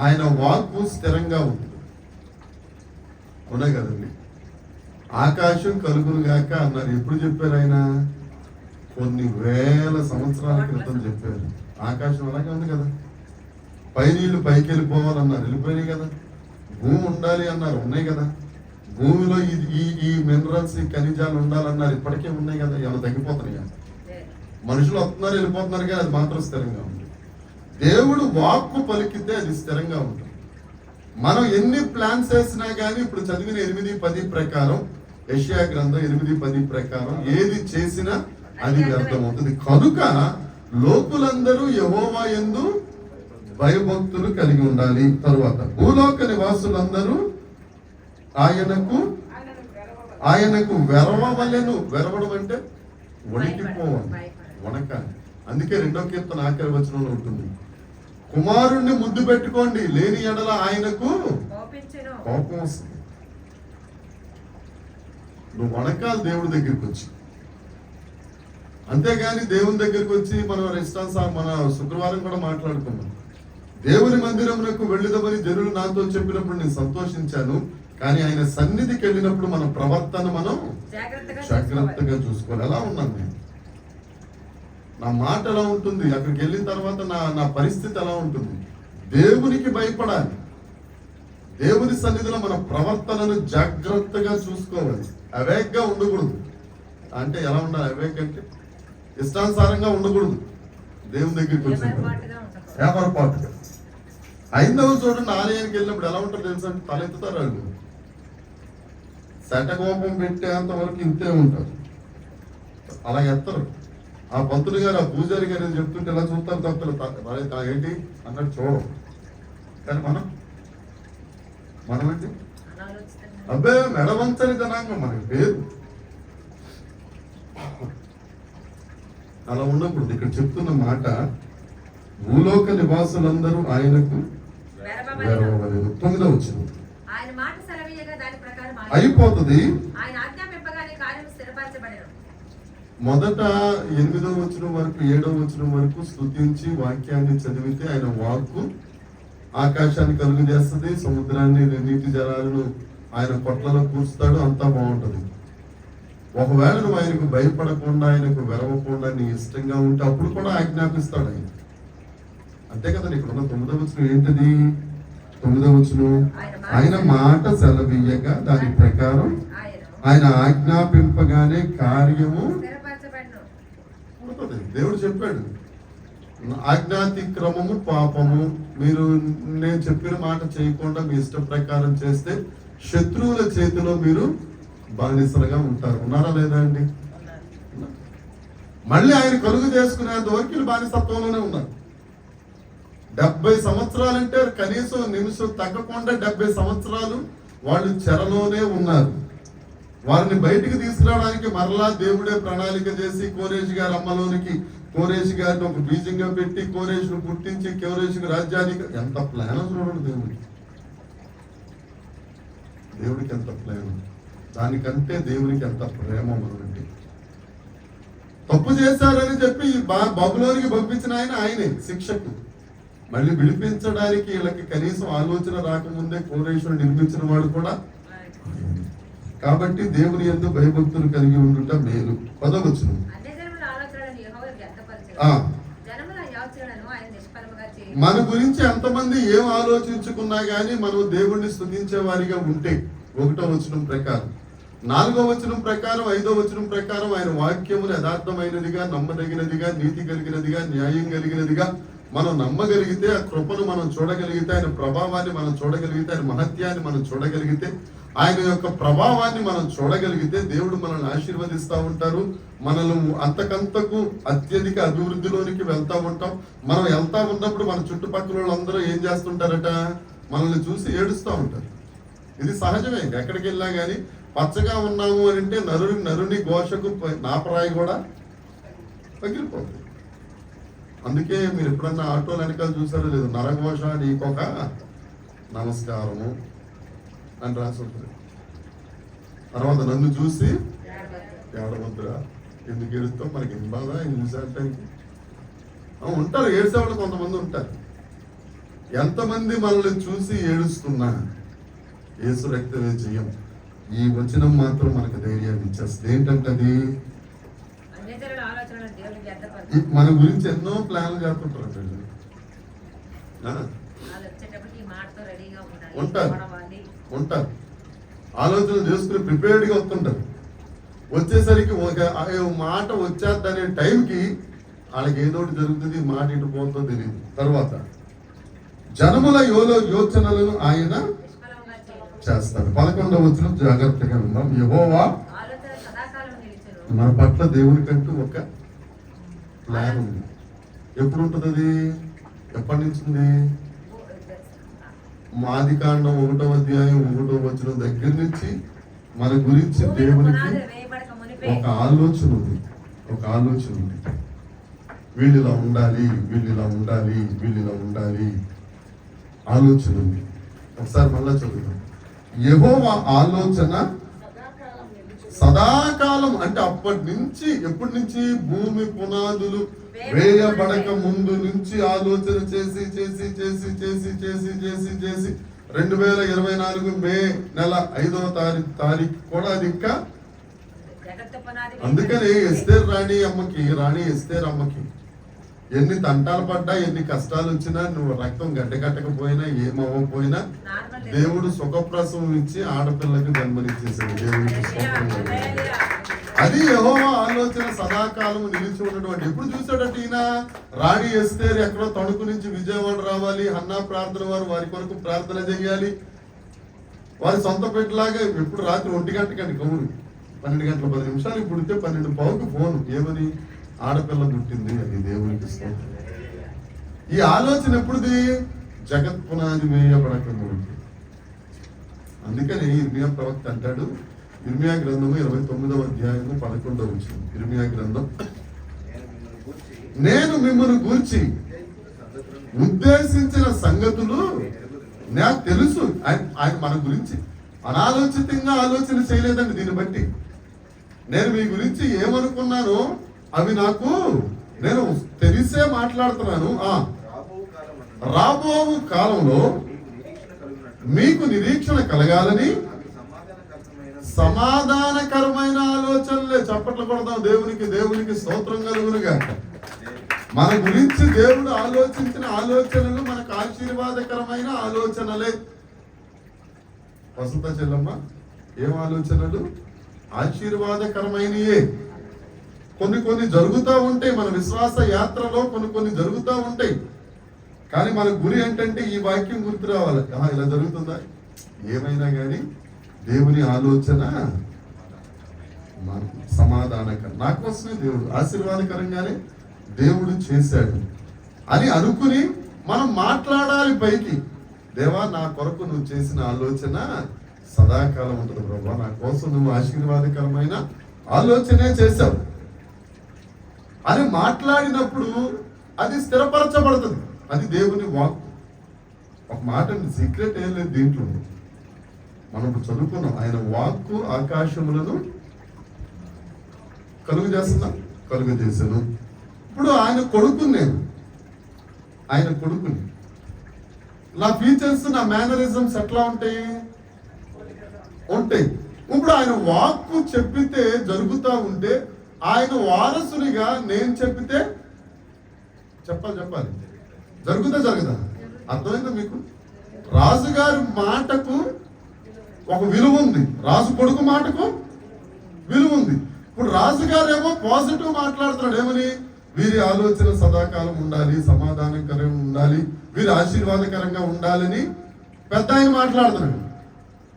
ఆయన వాక్కు స్థిరంగా ఉంటుంది. అవునా కదండి? ఆకాశం కలుగును గాక అన్నారు. ఎప్పుడు చెప్పారు ఆయన? కొన్ని వేల సంవత్సరాల క్రితం చెప్పారు. ఆకాశం అలాగే ఉంది కదా. పై నీళ్లు పైకి వెళ్ళిపోవాలన్నారు, వెళ్ళిపోయినాయి కదా. భూమి ఉండాలి అన్నారు, ఉన్నాయి కదా. భూమిలో ఈ మినరల్స్, ఈ ఖనిజాలు ఉండాలన్నారు, ఇప్పటికే ఉన్నాయి కదా. ఏమైనా తగ్గిపోతున్నాయి కదా. మనుషులు వస్తున్నారు, వెళ్ళిపోతున్నారు, కానీ అది మాత్రం స్థిరంగా ఉంది. దేవుడు వాక్కు పలికితే అది స్థిరంగా ఉంటుంది. మనం ఎన్ని ప్లాన్స్ వేసినా కానీ, ఇప్పుడు చదివిన 8:10 ప్రకారం, యెషయా గ్రంథం 8:10 ప్రకారం ఏది చేసినా అది వ్యర్థమవుతుంది. కనుక లోకులందరూ యెహోవా యందు భయభక్తులు కలిగి ఉండాలి. తరువాత భూలోక నివాసులందరూ ఆయనకు వెరవవలెను. వెరవడం అంటే వణికిపోవాలి, వణకాలి. అందుకే 2వ కీర్తన ఆఖరి వచనంలో ఉంటుంది, కుమారుణ్ణి ముద్దు పెట్టుకోండి, లేని ఎడల ఆయనకు కోపం వస్తుంది. నువ్వు వణకాలి దేవుడి దగ్గరికి వచ్చి. అంతేగాని దేవుని దగ్గరికి వచ్చి మనం మన శుక్రవారం కూడా మాట్లాడుకున్నాం. దేవుని మందిరమునకు వెళ్ళిదమని జనులు నాతో చెప్పినప్పుడు నేను సంతోషించాను. కానీ ఆయన సన్నిధికి వెళ్ళినప్పుడు మన ప్రవర్తన మనం జాగ్రత్తగా చూసుకోవాలి. ఎలా ఉన్నాను నేను? నా మాట ఎలా ఉంటుంది? అక్కడికి వెళ్ళిన తర్వాత నా పరిస్థితి ఎలా ఉంటుంది? దేవునికి భయపడాలి. దేవుని సన్నిధిలో మన ప్రవర్తనను జాగ్రత్తగా చూసుకోవాలి. అవేగ్గా ఉండకూడదు. అంటే ఎలా ఉండాలి? అవేగ్ అంటే ఇష్టానుసారంగా ఉండకూడదు. దేవుని దగ్గరికి వచ్చినప్పుడు ఏమరపాటుగా. ఐదవ చూడండి, ఆలయానికి వెళ్ళినప్పుడు ఎలా ఉంటారు తెలుసా? తలెత్తుతారు వాళ్ళు. శటకోపం పెట్టేంత వరకు ఇంతే ఉంటారు, అలా ఎత్తరు. ఆ పంతులు గారు, ఆ పూజారి గారు చెప్తుంటే ఎలా చూస్తారు తప్పలు ఏంటి అన్నట్టు చూడరు. కానీ మనం ఏంటి? అబ్బే మెడవంచని జనాంగం మనకి పేరు. అలా ఉన్నప్పుడు ఇక్కడ చెప్తున్న మాట, భూలోక నివాసులందరూ ఆయనకు వెరవవలెను. 9వ వచనం అయిపోతుంది. మొదట 8వ వచనం వరకు 7వ వచనం వరకు స్తుతించి వాక్యాన్ని చదివితే ఆయన వాక్కు ఆకాశాన్ని కలుగు చేస్తుంది, సముద్రాన్ని, నీటి జలాలను ఆయన కొట్లలో కూర్చుతాడు, అంతా బాగుంటది. ఒకవేళ నువ్వు ఆయనకు భయపడకుండా, ఆయనకు వెరవకుండా నీ ఇష్టంగా ఉంటే అప్పుడు కూడా ఆజ్ఞాపిస్తాడు ఆయన. అంతే కదా. ఇక్కడ ఉన్న 9వ వచనం ఏంటిది? 9వ వచనం, ఆయన మాట సెలవీయగా దాని ప్రకారం ఆయన ఆజ్ఞాపింపగానే కార్యము ఉంటుంది. దేవుడు చెప్పాడు, ఆజ్ఞాతిక్రమము పాపము. మీరు నేను చెప్పిన మాట చేయకుండా మీ ఇష్ట ప్రకారం చేస్తే శత్రువుల చేతిలో మీరు బానిసలుగా ఉంటారు. ఉన్నారా లేదా అండి? మళ్ళీ ఆయన కలుగు చేసుకునేంత వరకు బానిసత్వంలోనే ఉన్నారు. 70 సంవత్సరాలంటే కనీసం నిమిషం తగ్గకుండా 70 సంవత్సరాలు వాళ్ళు చెరలోనే ఉన్నారు. వారిని బయటికి తీసుకురావడానికి మరలా దేవుడే ప్రణాళిక చేసి కోరేష్ గారి అమ్మలోనికి కోరేష్ గారిని ఒక బీజంగా పెట్టి కోరేష్ను పుట్టించి కోరేష్కి రాజ్యానికి ఎంత ప్లాన్ చూడండి దేవుడికి ఎంత ప్లాన్. దానికంటే దేవునికి ఎంత ప్రేమ మనకి. తప్పు చేశారని చెప్పి బబులోనికి పంపించిన ఆయనే శిక్షకు. మళ్ళీ విడిపించడానికి వీళ్ళకి కనీసం ఆలోచన రాకముందే కోరేశ్వరుడు నిర్మించిన వాడు కూడా. కాబట్టి దేవుని యందు భయభక్తులు కలిగి ఉండుట మేలు. 10వ వచనం. మన గురించి ఎంతమంది ఏం ఆలోచించుకున్నా గానీ మనం దేవుణ్ణి స్తుతించే వారిగా ఉంటే 1వ వచనం ప్రకారం, 4వ వచనం ప్రకారం, 5వ వచనం ప్రకారం ఆయన వాక్యములు యథార్థమైనదిగా, నమ్మదగినదిగా, నీతి కలిగినదిగా, న్యాయం కలిగినదిగా మనం నమ్మగలిగితే, ఆ కృపను మనం చూడగలిగితే, ఆయన ప్రభావాన్ని మనం చూడగలిగితే, ఆయన మహత్యాన్ని మనం చూడగలిగితే, ఆయన యొక్క ప్రభావాన్ని మనం చూడగలిగితే దేవుడు మనల్ని ఆశీర్వదిస్తూ ఉంటారు. మనల్ని అంతకంతకు అత్యధిక అభివృద్ధిలోనికి వెళ్తా ఉంటాం. మనం వెళ్తా ఉన్నప్పుడు మన చుట్టుపక్కల వాళ్ళందరూ ఏం చేస్తుంటారట, మనల్ని చూసి ఏడుస్తూ ఉంటారు. ఇది సహజమే. ఎక్కడికి వెళ్ళా కానీ పచ్చగా ఉన్నాము అని అంటే నరుని ఘోషకు నాపరాయి కూడా పగిలిపోతుంది. అందుకే మీరు ఎప్పుడన్నా ఆటోలు వెనకాల చూసారో లేదు, నరఘోష నీకొక నమస్కారము అని రాసి ఉంటుంది. తర్వాత నన్ను చూసి ఏడవద్దురా, ఎందుకు ఏడుస్తాం, మనకి ఏం బాధ ఆయన చూసేటానికి. ఉంటారు ఏడ్చేవాళ్ళు కొంతమంది ఉంటారు. ఎంతమంది మనల్ని చూసి ఏడుస్తున్నా యేసు రక్తమే జయం. ఈ వచనం మాత్రం మనకు ధైర్యాన్ని ఇచ్చేస్తుంది. ఏంటంటే అది మన గురించి ఎన్నో ప్లాన్లు చేస్తుంటారు. ఉంటారు ఆలోచన చేసుకుని ప్రిపేర్డ్గా వస్తుంటారు. వచ్చేసరికి ఒక మాట వచ్చేద్దనే టైంకి వాళ్ళకి ఏదో ఒకటి జరుగుతుంది, మాట ఇటు పోతుందో తెలియదు. తర్వాత జనముల యోచనలను ఆయన చేస్తాడు. 11వ వచనం జాగ్రత్తగా ఉన్నాం. యెహోవా మన పట్ల దేవునికంటూ ఒక ప్లాన్ ఉంది. ఎప్పుడు ఉంటుంది అది? ఎప్పటి నుంచి ఉంది? ఆదికాండం 1వ అధ్యాయం 1వ వచనం దగ్గర నుంచి మన గురించి దేవునికి ఒక ఆలోచన ఉంది. వీళ్ళు ఇలా ఉండాలి, వీళ్ళు ఇలా ఉండాలి, వీళ్ళు ఇలా ఉండాలి ఆలోచన ఉంది. ఒకసారి మళ్ళా చదువుతాం. యెహోవా ఆలోచన సదాకాలం, అంటే అప్పటి నుంచి, ఎప్పటి నుంచి? భూమి పునాదులు వేయబడక ముందు నుంచి ఆలోచన చేసి 2024 మే నెల 5వ తారీఖు కూడా అది ఇంకా. అందుకని రాణి ఎస్తేర్ అమ్మకి ఎన్ని తంటాలు పడ్డా, ఎన్ని కష్టాలు వచ్చినా, నువ్వు రక్తం గడ్డకట్టకపోయినా, ఏమవ్వకపోయినా దేవుడు సుఖప్రసవం ఇచ్చి ఆడపిల్లకి జన్మనిచ్చేసాడు. దేవుడికి అది యెహోవా ఆలోచన సదాకాలం నిలిచి ఉన్నటువంటి. ఎప్పుడు చూసాడట ఈయన? రాణి ఎస్తేర్ ఎక్కడో తణుకు నుంచి విజయవాడ రావాలి, హన్నా ప్రార్థన వారి కొరకు ప్రార్థన చేయాలి. వారి సొంత పెట్టలాగా ఎప్పుడు రాత్రి 1 గంటకండి కౌరు 12 గంటల 10 నిమిషాలు పుడితే 12 ఫోన్ ఏమని, ఆడపిల్ల పుట్టింది. అది దేవునికి ఇష్టం. ఈ ఆలోచన ఎప్పుడుది? జగత్ పునాది వేయబడక ముందు. అందుకని ఇర్మియా ప్రవక్త అంటాడు, ఇర్మియా గ్రంథము 29వ అధ్యాయము 11వ వచనం. ఇర్మియా గ్రంథం, నేను మిమ్మల్ని గూర్చి ఉద్దేశించిన సంగతులు నాకు తెలుసు. ఆయన మన గురించి అనాలోచితంగా ఆలోచన చేయలేదండి. దీన్ని బట్టి నేను మీ గురించి ఏమనుకున్నానో అవి నేను తెలిసే మాట్లాడుతున్నాను. రాబో కాలంలో మీకు నిరీక్షణ కలగాలని సమాధానకరమైన ఆలోచనలే. చప్పట్లు కొడదాం దేవునికి స్తోత్రం కలుగునుగా. మన గురించి దేవుడు ఆలోచించిన ఆలోచనలు మనకు ఆశీర్వాదకరమైన ఆలోచనలే. వసంత చెల్లమ్మ, ఏం ఆలోచనలు? ఆశీర్వాదకరమైనయే. కొన్ని జరుగుతూ ఉంటాయి. మన విశ్వాస యాత్రలో కొన్ని జరుగుతూ ఉంటాయి. కానీ మన గురి ఏంటంటే ఈ వాక్యం గుర్తు రావాలి. ఇలా జరుగుతుందా? ఏమైనా కానీ దేవుని ఆలోచన సమాధానకరం, నా కోసమే దేవుడు ఆశీర్వాదకరంగానే దేవుడు చేశాడు అని అనుకుని మనం మాట్లాడాలి పైకి. దేవా, నా కొరకు నువ్వు చేసిన ఆలోచన సదాకాలం ఉంటుంది ప్రభా, నా కోసం నువ్వు ఆశీర్వాదకరమైన ఆలోచనే చేశావు అని మాట్లాడినప్పుడు అది స్థిరపరచబడుతుంది. అది దేవుని వాక్కు. ఒక మాట సీక్రెట్ ఏం లేదు దీంట్లో. మనం ఇప్పుడు చదువుకున్నాం, ఆయన వాక్కు ఆకాశములను కలుగు చేశాను. ఇప్పుడు ఆయన కొడుకుని నా ఫీచర్స్, నా మేనరిజమ్స్ ఎట్లా ఉంటాయి. ఇప్పుడు ఆయన వాక్కు చెప్పితే జరుగుతూ ఉంటే, ఆయన వారసునిగా నేను చెప్పితే చెప్పాలి జరుగుదా? అర్థమైందా మీకు? రాజుగారి మాటకు ఒక విలువ ఉంది, రాజు కొడుకు మాటకు విలువ ఉంది. ఇప్పుడు రాజుగారు ఏమో పాజిటివ్ మాట్లాడుతున్నాడు. ఏమని? వీరి ఆలోచన సదాకాలం ఉండాలి, సమాధానకరంగా ఉండాలి, వీరి ఆశీర్వాదకరంగా ఉండాలని పెద్ద ఆయన మాట్లాడుతున్నాడు.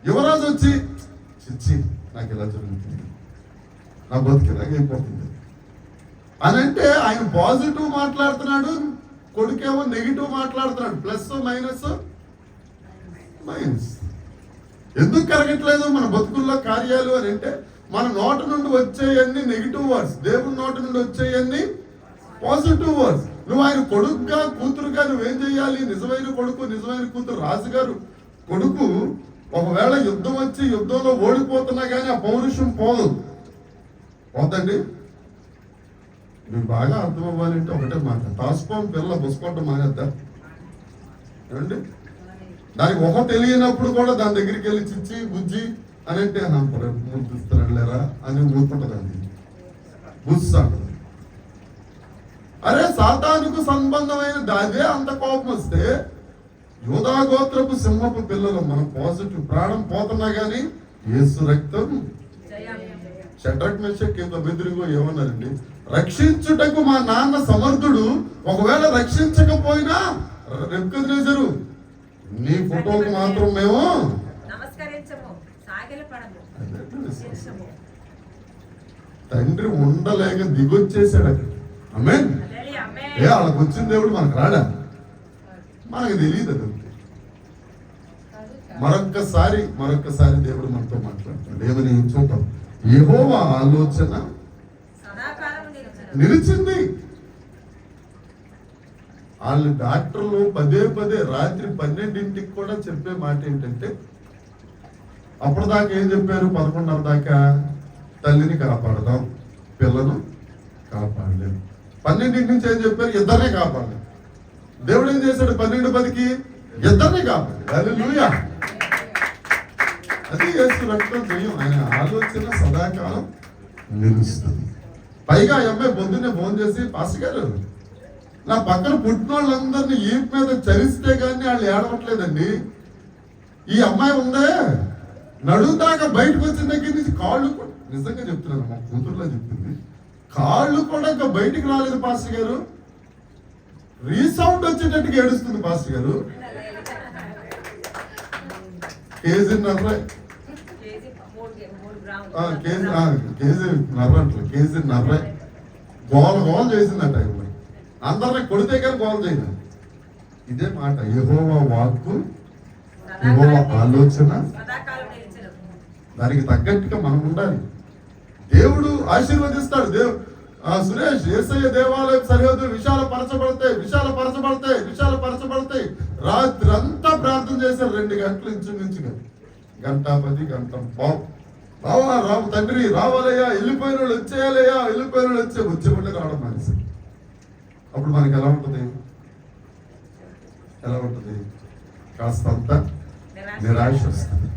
యువరాజు వచ్చి చిచ్చి నాకు ఇలా జరుగుతుంది, నా బతికిలాగైపోతుంది అని అంటే ఆయన పాజిటివ్ మాట్లాడుతున్నాడు, కొడుకేమో నెగిటివ్ మాట్లాడుతున్నాడు. Plus minus. ఎందుకు కరగట్లేదు మన బతుకుల్లో కార్యాలు అని అంటే, మన నోట నుండి వచ్చేయన్ని నెగిటివ్ వర్డ్స్, దేవుని నోట నుండి వచ్చేయన్ని పాజిటివ్ వర్డ్స్. నువ్వు ఆయన కొడుకుగా కూతురుగా నువ్వేం చేయాలి? నిజమైన కొడుకు, నిజమైన కూతురు, రాజుగారు కొడుకు ఒకవేళ యుద్ధం వచ్చి యుద్ధంలో ఓడిపోతున్నా కానీ ఆ పౌరుషం పోదండి. మీకు బాగా అర్థం అవ్వాలంటే ఒకటే మాట, తాసుకోం పిల్ల బుసుకోవటం మానేద్దా ఏమండి? దానికి ఒక తెలియనప్పుడు కూడా దాని దగ్గరికి వెళ్ళి చిచ్చి బుజ్జి అని అంటే ముద్దిస్తున్నాడు లేరా అని ఊరుకుంటుందండి, బుస్సాడు. అరే సాతానుకు సంబంధమైన అదే అంత కోపం వస్తే, యూదాగోత్రపు సింహపు పిల్లలు మనం పాజిటివ్ ప్రాణం పోతున్నా గానీ యేసు రక్తం షడ్రక్ మెషక్ బెదిరిగో ఏమన్నారండి? రక్షించుటకు మా నాన్న సమర్థుడు, ఒకవేళ రక్షించకపోయినా నెబుకద్నెజరు నీ ఫోటోకు మాత్రం మేము తండ్రి ఉండలేక దిగొచ్చేసాడు అక్కడ. ఆమేన్. వాళ్ళకి వచ్చిన దేవుడు మనకు రాడా? మనకు తెలియదు. అది మరొక్కసారి దేవుడు మనతో మాట్లాడుతున్నాడు. ఏమని చూద్దాం. యెహోవా ఆలోచన నిలిచింది. వాళ్ళు డాక్టర్లు పదే రాత్రి 12ంటికి కూడా చెప్పే మాట ఏంటంటే, అప్పటిదాకా ఏం చెప్పారు? 11:30 దాకా తల్లిని కాపాడదాం, పిల్లను కాపాడలేము. 12ంటి నుంచి ఏం చెప్పారు? ఇద్దరినే కాపాడలేము. దేవుడు ఏం చేశాడు? 12:10కి ఇద్దరిని కాపాడు. హల్లెలూయా. అది యేసు రక్తం జయం. ఆయన ఆలోచన సదాకాలం నిలుస్తుంది. పైగా ఈ అమ్మాయి పొద్దున్నే ఫోన్ చేసి, పాస్టర్ గారు నా పక్కన పుట్టిన వాళ్ళందరినీ ఈ మీద చరిస్తే కానీ వాళ్ళు ఏడవట్లేదండి. ఈ అమ్మాయి ఉందే నడుదాకా బయటకు వచ్చిన దగ్గర నుంచి కాళ్ళు, నిజంగా చెప్తున్నాను, మా కూతురులో చెప్తుంది, కాళ్ళు కూడా ఇంకా బయటికి రాలేదు పాస్టర్ గారు. రీసౌండ్ వచ్చేటట్టుగా ఏడుస్తుంది పాస్టర్ గారు. కేజీన్నర గోల చేసిందట. అందరిని కొడితే కానీ గోల చేయదు. ఇదే మాట, యెహోవా వాక్కు, యెహోవా ఆలోచన, దానికి తగ్గట్టుగా మనం ఉండాలి. దేవుడు ఆశీర్వదిస్తాడు. సురేష్, యేసయ్య దేవాలయం సరిహద్దులు విశాలపరచబడతాయి. రాత్రి అంతా ప్రార్థన చేశారు. 2 గంటలు ఇంచుమించుగా, 1:10, 1:15. బావా రావు తండ్రి రావాలయ్యా, వెళ్ళిపోయిన వాళ్ళు వచ్చేయాలయ్యా, వచ్చేపట్లే రావడం మానేసి. అప్పుడు మనకి ఎలా ఉంటుంది? కాస్త అంతా నిరాశ వస్తుంది.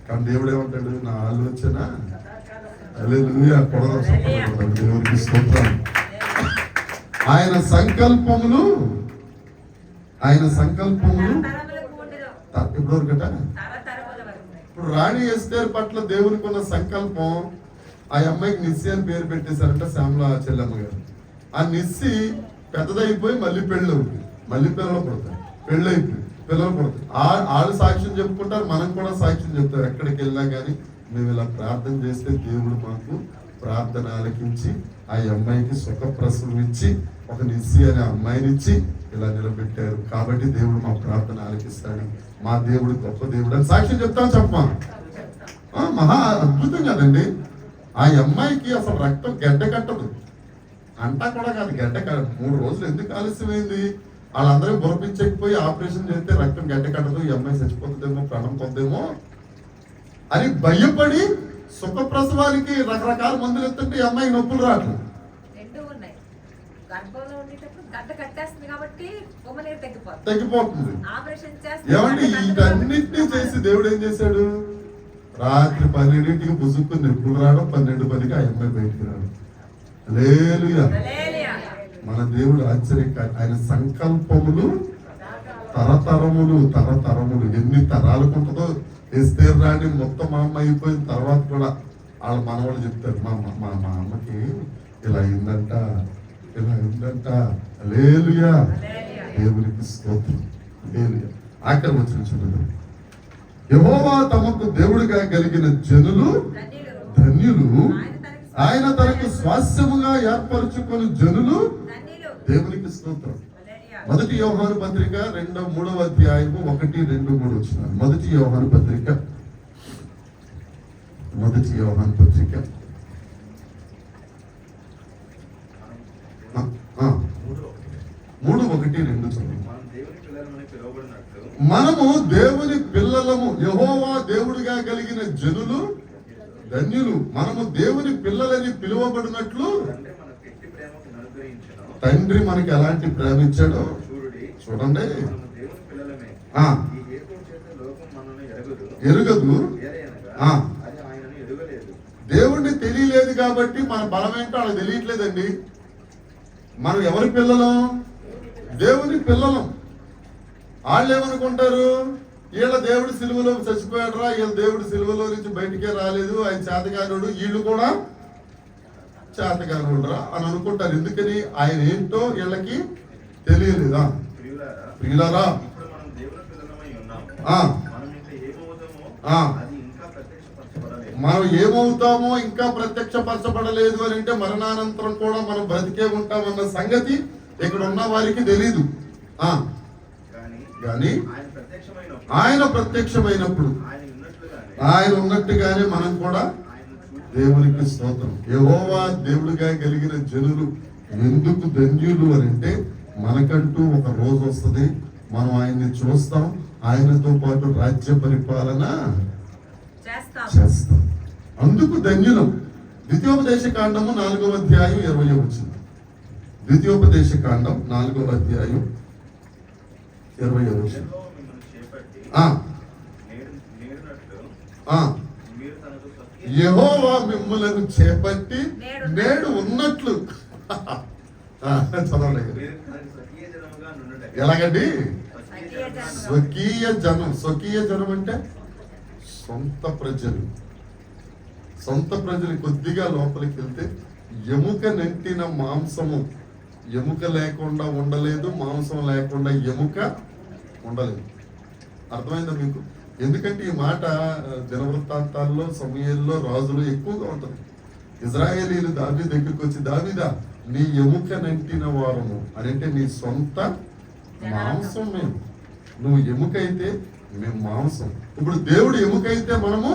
కానీ దేవుడు ఏమంటాడు? నా ఆలోచన దేవుడికి స్తోత్రం. ఆయన సంకల్పములు ఇప్పుడు రాణి ఎస్తేర్ పట్ల దేవునికి ఉన్న సంకల్పం ఆ అమ్మాయికి నిస్సి అని పేరు పెట్టేశారంట శ్యామల చెల్లెమ్మ గారు. ఆ నిస్సి పెద్దదైపోయి మళ్ళీ పెళ్ళి అవుతుంది, మళ్ళీ పిల్లలు పడతాయి, పెళ్ళి అయిపోయి పిల్లలు పడతాయి. వాళ్ళు సాక్ష్యం చెప్పుకుంటారు, మనం కూడా సాక్ష్యం చెప్తారు. ఎక్కడికి వెళ్ళినా కానీ మేము ఇలా ప్రార్థన చేస్తే దేవుడు మాకు ప్రార్థన ఆలకించి ఆ అమ్మాయికి సుఖప్రసవం ఇచ్చి ఒక నిస్సి అనే అమ్మాయిని ఇచ్చి ఇలా నిలబెట్టారు. కాబట్టి దేవుడు మా ప్రార్థన ఆలకిస్తాడు, మా దేవుడు గొప్ప దేవుడు అని సాక్ష్యం చెప్తాను. చెప్పమా, మహా అద్భుతం కదండి. ఆ అమ్మాయికి అసలు రక్తం గడ్డ కట్టదు అంటా కూడా కాదు, గడ్డ 3 రోజులు ఎందుకు ఆలస్యమైంది? వాళ్ళందరూ బురపించకపోయి ఆపరేషన్ చేస్తే రక్తం గడ్డ కట్టదు, ఈ అమ్మాయి చచ్చిపోతుందేమో, ప్రాణం పొందేమో అని భయపడి సుఖప్రసవానికి రకరకాల మందులు ఎత్తుంటే ఈ అమ్మాయి నొప్పులు రావట్లేదు. తగ్గిపోతుంది. ఏమండి వీటన్నిటినీ చేసి దేవుడు ఏం చేశాడు? రాత్రి 12ంటికి పుసుక్కుని నొప్పులు రావడం, 12 పనికి ఆ అమ్మాయి బయటికి రావడం. హల్లెలూయా. మన దేవుడు ఆశ్చర్యకారి. ఆయన సంకల్పములు తరతరములు ఎన్ని తరాలకు ఉంటుందో. ఎస్తేర్ రాణి మొత్తం మా అమ్మ అయిపోయిన తర్వాత కూడా వాళ్ళ మనవాళ్ళు చెప్తారు, మా అమ్మకి ఇలా అయిందంట, ఇలా అయిందంట. హల్లెలూయా. దేవునికి స్తోత్రం. హల్లెలూయా. ఆఖరి వచనం చూడండి. యెహోవా తమకు దేవుడిగా కలిగిన జనులు ధన్యులు, ఆయన తనకు స్వాస్థ్యముగా ఏర్పరచుకొని జనులు. దేవునికి స్తోత్రం. 1 యోహాను పత్రిక 3వ అధ్యాయము 1, 2, 3 వచనాలు. 1 యోహాను పత్రిక 3, 1, 2 చదువు. మనము దేవుని పిల్లలము, యెహోవా దేవుడిగా కలిగిన జనులు ధన్యులు. మనము దేవుని పిల్లలని పిలువబడినట్లు తండ్రి మనకి ఎలాంటి ప్రేమ ఇచ్చాడో చూడండి. ఎరుగదు, దేవుణ్ణి తెలియలేదు కాబట్టి మన బలం ఏంటో వాళ్ళకి తెలియట్లేదండి. మనం ఎవరి పిల్లలం? దేవుని పిల్లలం. వాళ్ళు ఏమనుకుంటారు? వీళ్ళ దేవుడు సిలువలో చచ్చిపోయాడురా, వీళ్ళ దేవుడు సిలువలో నుంచి బయటికే రాలేదు, ఆయన చేతగానుడు, వీళ్ళు కూడా చేతగానుడురా అని అనుకుంటారు. ఎందుకని? ఆయన ఏంటో వీళ్ళకి తెలియలేదా? ప్రియులారా, మనం ఏమవుతామో ఇంకా ప్రత్యక్షపరచబడలేదు అని అంటే మరణానంతరం కూడా మనం బ్రతికే ఉంటామన్న సంగతి ఇక్కడ ఉన్న వారికి తెలీదు. కానీ ఆయన ప్రత్యక్షమైనప్పుడు ఆయన ఉన్నట్టుగానే మనం కూడా దేవునికి స్తోత్రం. యెహోవా దేవుడిగా కలిగిన జనులు ఎందుకు ధన్యులు అని అంటే మనకంటూ ఒక రోజు వస్తుంది, మనం ఆయన్ని చూస్తాం, ఆయనతో పాటు రాజ్య పరిపాలన చేస్తాం. అందుకు ధన్యులం. ద్వితీయోపదేశ కాండము 4వ అధ్యాయం 20 వచ్చింది. ద్వితీయోపదేశ కాండం 4వ అధ్యాయం 20 వచ్చింది. యెహోవా మిమ్ములను చేపట్టి నేడు ఉన్నట్లు చదవండి. ఎలాగండి? స్వకీయ జనం. స్వకీయ జనం అంటే సొంత ప్రజలు. సొంత ప్రజలు కొద్దిగా లోపలికి వెళ్తే ఎముక నెంటిన మాంసము, ఎముక లేకుండా ఉండలేదు, మాంసం లేకుండా ఎముక ఉండలేదు. అర్థమైందా మీకు? ఎందుకంటే ఈ మాట దినవృత్తాంతాల్లో, సమూయేల్లో, రాజులు ఎక్కువగా ఉంటుంది. ఇజ్రాయేలీలు దావీదు దగ్గరికి వచ్చి, దావీదా నీ ఎముక నెంటిన వారము అని అంటే నీ సొంత మాంసం మేము. నువ్వు ఎముక అయితే మేము మాంసం. ఇప్పుడు దేవుడు ఎముక అయితే మనము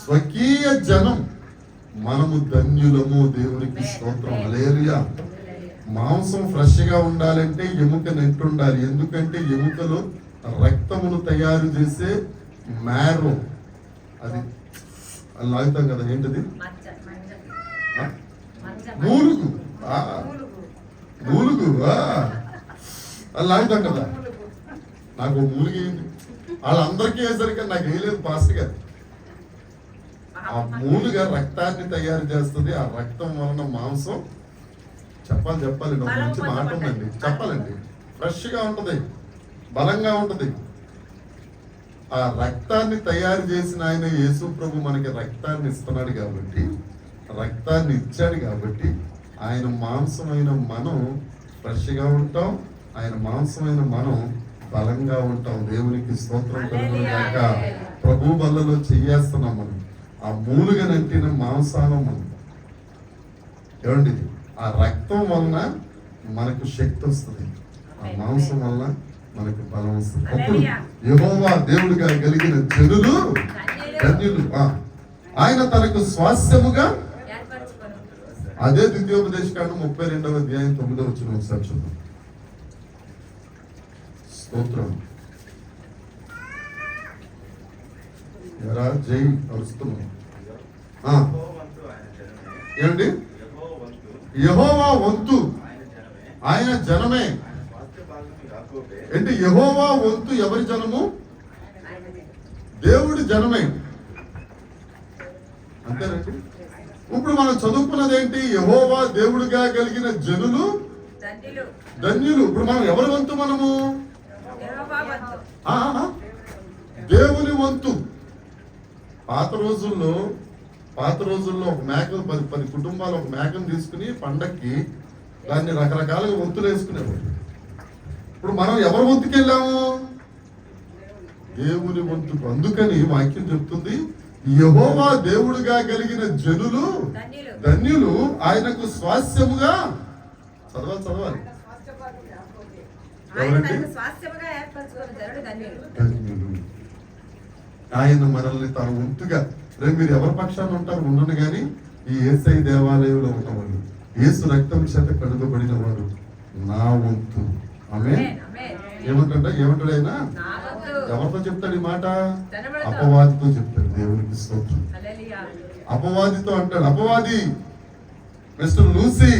స్వకీయ జనం, మనము ధన్యులము. దేవునికి స్తోత్రం. హల్లెలూయా. మాంసం ఫ్రెష్ గా ఉండాలంటే ఎముక నెట్టుండాలి. ఎందుకంటే ఎముకలో రక్తమును తయారు చేసే మ్యారో, అది లాగుతాం కదా, ఏంటది? మూలుగు. మూలుగు అది లాగుతాం కదా. నాకు మూలిగి వాళ్ళందరికీ వేసరికి నాకు వేయలేదు పాస్టర్ గారు. ఆ మూలుగా రక్తాన్ని తయారు చేస్తుంది. ఆ రక్తం వలన మాంసం చెప్పాలండి, ఒక మంచి మాట ఉందండి, చెప్పాలండి. ఫ్రెష్ గా ఉంటది, బలంగా ఉంటది. ఆ రక్తాన్ని తయారు చేసిన ఆయన యేసు ప్రభు మనకి రక్తాన్ని ఇస్తున్నాడు కాబట్టి రక్తాన్ని ఇచ్చాడు కాబట్టి ఆయన మాంసమైన మనం ఫ్రెష్గా ఉంటాం, ఆయన మాంసమైన మనం బలంగా ఉంటాం. దేవునికి స్తోత్రం కలుగుగాక. ప్రభు వల్లలో చెయ్యేస్తున్నాం మనం. ఆ మూలుగా నంటిన మాంసానం మనం ఏమండి, ఆ రక్తం వలన మనకు శక్తి వస్తుంది, ఆ మాంసం వలన మనకు బలం వస్తుంది. అప్పుడు యెహోవా దేవుడిగా కలిగిన జనులు ధన్యులు. ఆయన తనకు స్వాస్థ్యముగా, అదే ద్వితీయోపదేశకాండం 32వ అధ్యాయం 9వ వచనం ఒకసారి చూద్దాం. స్తోత్రం. ఎరా జై అరుస్తున్నాం. ఏమండి, యెహోవా వంతు ఆయన జనమే. అంటే యెహోవా వంతు ఎవరి జనము? దేవుడి జనమే. అంతేనండి. ఇప్పుడు మనం చదువుకున్నది ఏంటి? యెహోవా దేవుడిగా కలిగిన జనులు ధన్యులు. ఇప్పుడు మనం ఎవరి వంతు? మనము దేవుని వంతు. పాత రోజుల్లో ఒక మేకను 10 కుటుంబాలు ఒక మేకను తీసుకుని పండక్కి దాన్ని రకరకాలుగా వంతులు వేసుకునేవారు. ఇప్పుడు మనం ఎవరి వంతుకి వెళ్ళాము? దేవుని వంతుకు. అందుకని వాక్యం చెప్తుంది, యెహోవా దేవుడిగా కలిగిన జనులు ధన్యులు, ఆయనకు స్వాస్థ్యముగా. చదవాలి. ఆయన మనల్ని తన వంతుగా. రేపు మీరు ఎవరి పక్షాన ఉంటారు ఉండను కానీ ఈ యేసయ్య దేవాలయంలో ఉన్నవాళ్ళు, యేసు రక్తం చేత కడుగబడిన వాడు నా వంతు. ఆమె ఏమంటాడు ఆయన? ఎవరితో చెప్తాడు ఈ మాట? అపవాదితో చెప్తాడు. దేవునికి స్తోత్రం. అపవాదితో అంటాడు, అపవాది మిస్టర్ లూసీ,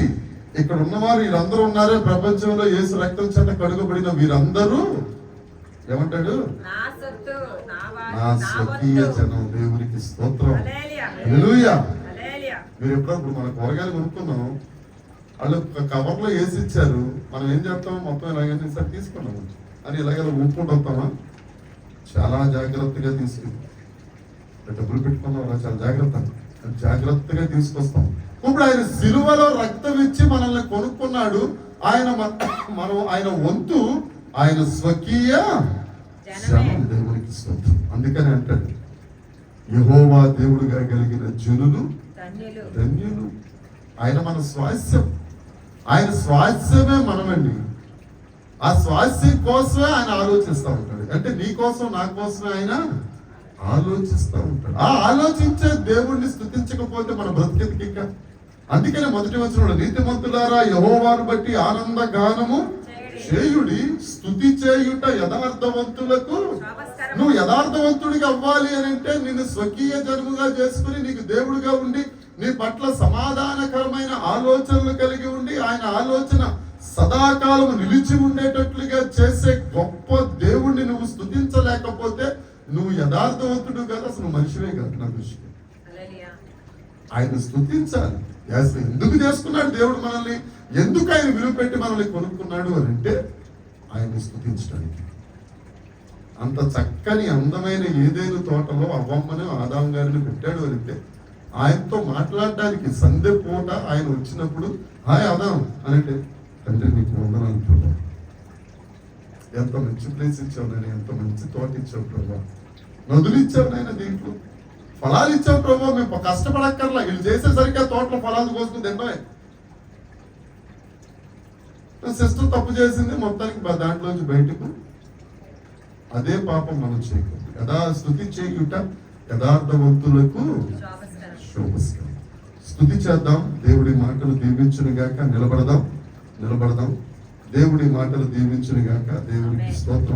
ఇక్కడ ఉన్నవారు వీరందరూ ఉన్నారే ప్రపంచంలో యేసు రక్తం చేత కడుగబడిన వీరందరూ ఏమంటాడు? నా స్వకీయ జనం. దేవునికి స్తోత్రం. హల్లెలూయా. మీరు ఎప్పుడప్పుడు మన కూరగాయలు కొనుక్కున్నాం, వాళ్ళు కవర్లో వేసి ఇచ్చారు, మనం ఏం చేస్తాం? మొత్తం ఇలాగైనా సార్ తీసుకున్నాము అని ఇలాగ ఊపుకుంటూ వస్తామా? చాలా జాగ్రత్తగా తీసుకుంటాం. డబ్బులు పెట్టుకున్నాం, చాలా జాగ్రత్తగా తీసుకొస్తాం. ఇప్పుడు ఆయన సిలువలో రక్తం ఇచ్చి మనల్ని కొనుక్కున్నాడు. ఆయన వంతు, ఆయన స్వకీయ జనం. దేవునికి స్తోత్రం. అందుకని అంటాడు, యెహోవా దేవుడిగా కలిగిన జనులు ధన్యులు. ఆయన మన స్వాస్థ్యం. ఆయన స్వాస్థ్యమే మనమండి. ఆ స్వాస్థ్యం కోసమే ఆయన ఆలోచిస్తూ ఉంటాడు. అంటే నీ కోసం నా కోసమే ఆయన ఆలోచిస్తూ ఉంటాడు. ఆ ఆలోచించే దేవుణ్ణి స్తుతించకపోతే మన బ్రతికెందుకు ఇంకా? అందుకనే మొదటి వచనంలో, నీతిమంతులారా యెహోవాను బట్టి ఆనంద గానము చేయుడి, స్తుతి చేయుట యథార్థవంతులకు. నువ్వు యథార్థవంతుడిగా అవ్వాలి అని అంటే నిన్ను స్వకీయ జన్ముగా చేసుకుని నీకు దేవుడిగా ఉండి నీ పట్ల సమాధానకరమైన ఆలోచనలు కలిగి ఉండి ఆయన ఆలోచన సదాకాలం నిలిచి ఉండేటట్లుగా చేసే గొప్ప దేవుణ్ణి నువ్వు స్తుతించలేకపోతే నువ్వు యథార్థవంతుడు కాదు, అసలు మనిషివే కాదు నా దృష్టికి. ఆయన స్తుతించాలి. ఎందుకు చేసుకున్నాడు దేవుడు మనల్ని? ఎందుకు ఆయన విలువ పెట్టి మనల్ని కొనుక్కున్నాడు అని అంటే ఆయన్ని స్తుతించడానికి. అంత చక్కని అందమైన ఏదేను తోటలో అవ్వమ్మని ఆదాం గారిని పెట్టాడు అని అంటే ఆయనతో మాట్లాడడానికి సంధ్య పూట ఆయన వచ్చినప్పుడు, హాయ్ ఆదాం అని అంటే, తండ్రి నీకు వందనాలు ప్రభా, ఎంత మంచి ప్లేస్ ఇచ్చావు నేను, ఎంత మంచి తోట ఇచ్చావు ప్రభా, నదులు ఇచ్చావు నాయన, దీంట్లో ఫలాలు ఇచ్చావు ప్రభా, మేము కష్టపడక్కర్లా, వీళ్ళు చేసేసరికి ఆ తోటలో ఫలాలు కోసుకుని తింటామే. సిస్టర్ తప్పు చేసింది, మొత్తానికి దాంట్లోంచి బయటకు. అదే పాపం మనం చేయకూడదు. స్తుతి చేయుట యథార్థవంతులకు శోభస్కరం. స్తుతి చేద్దాం. దేవుడి మాటలు దీవించును గాక. నిలబడదాం. దేవుడి మాటలు దీవించును గాక. దేవుడికి స్తోత్రం.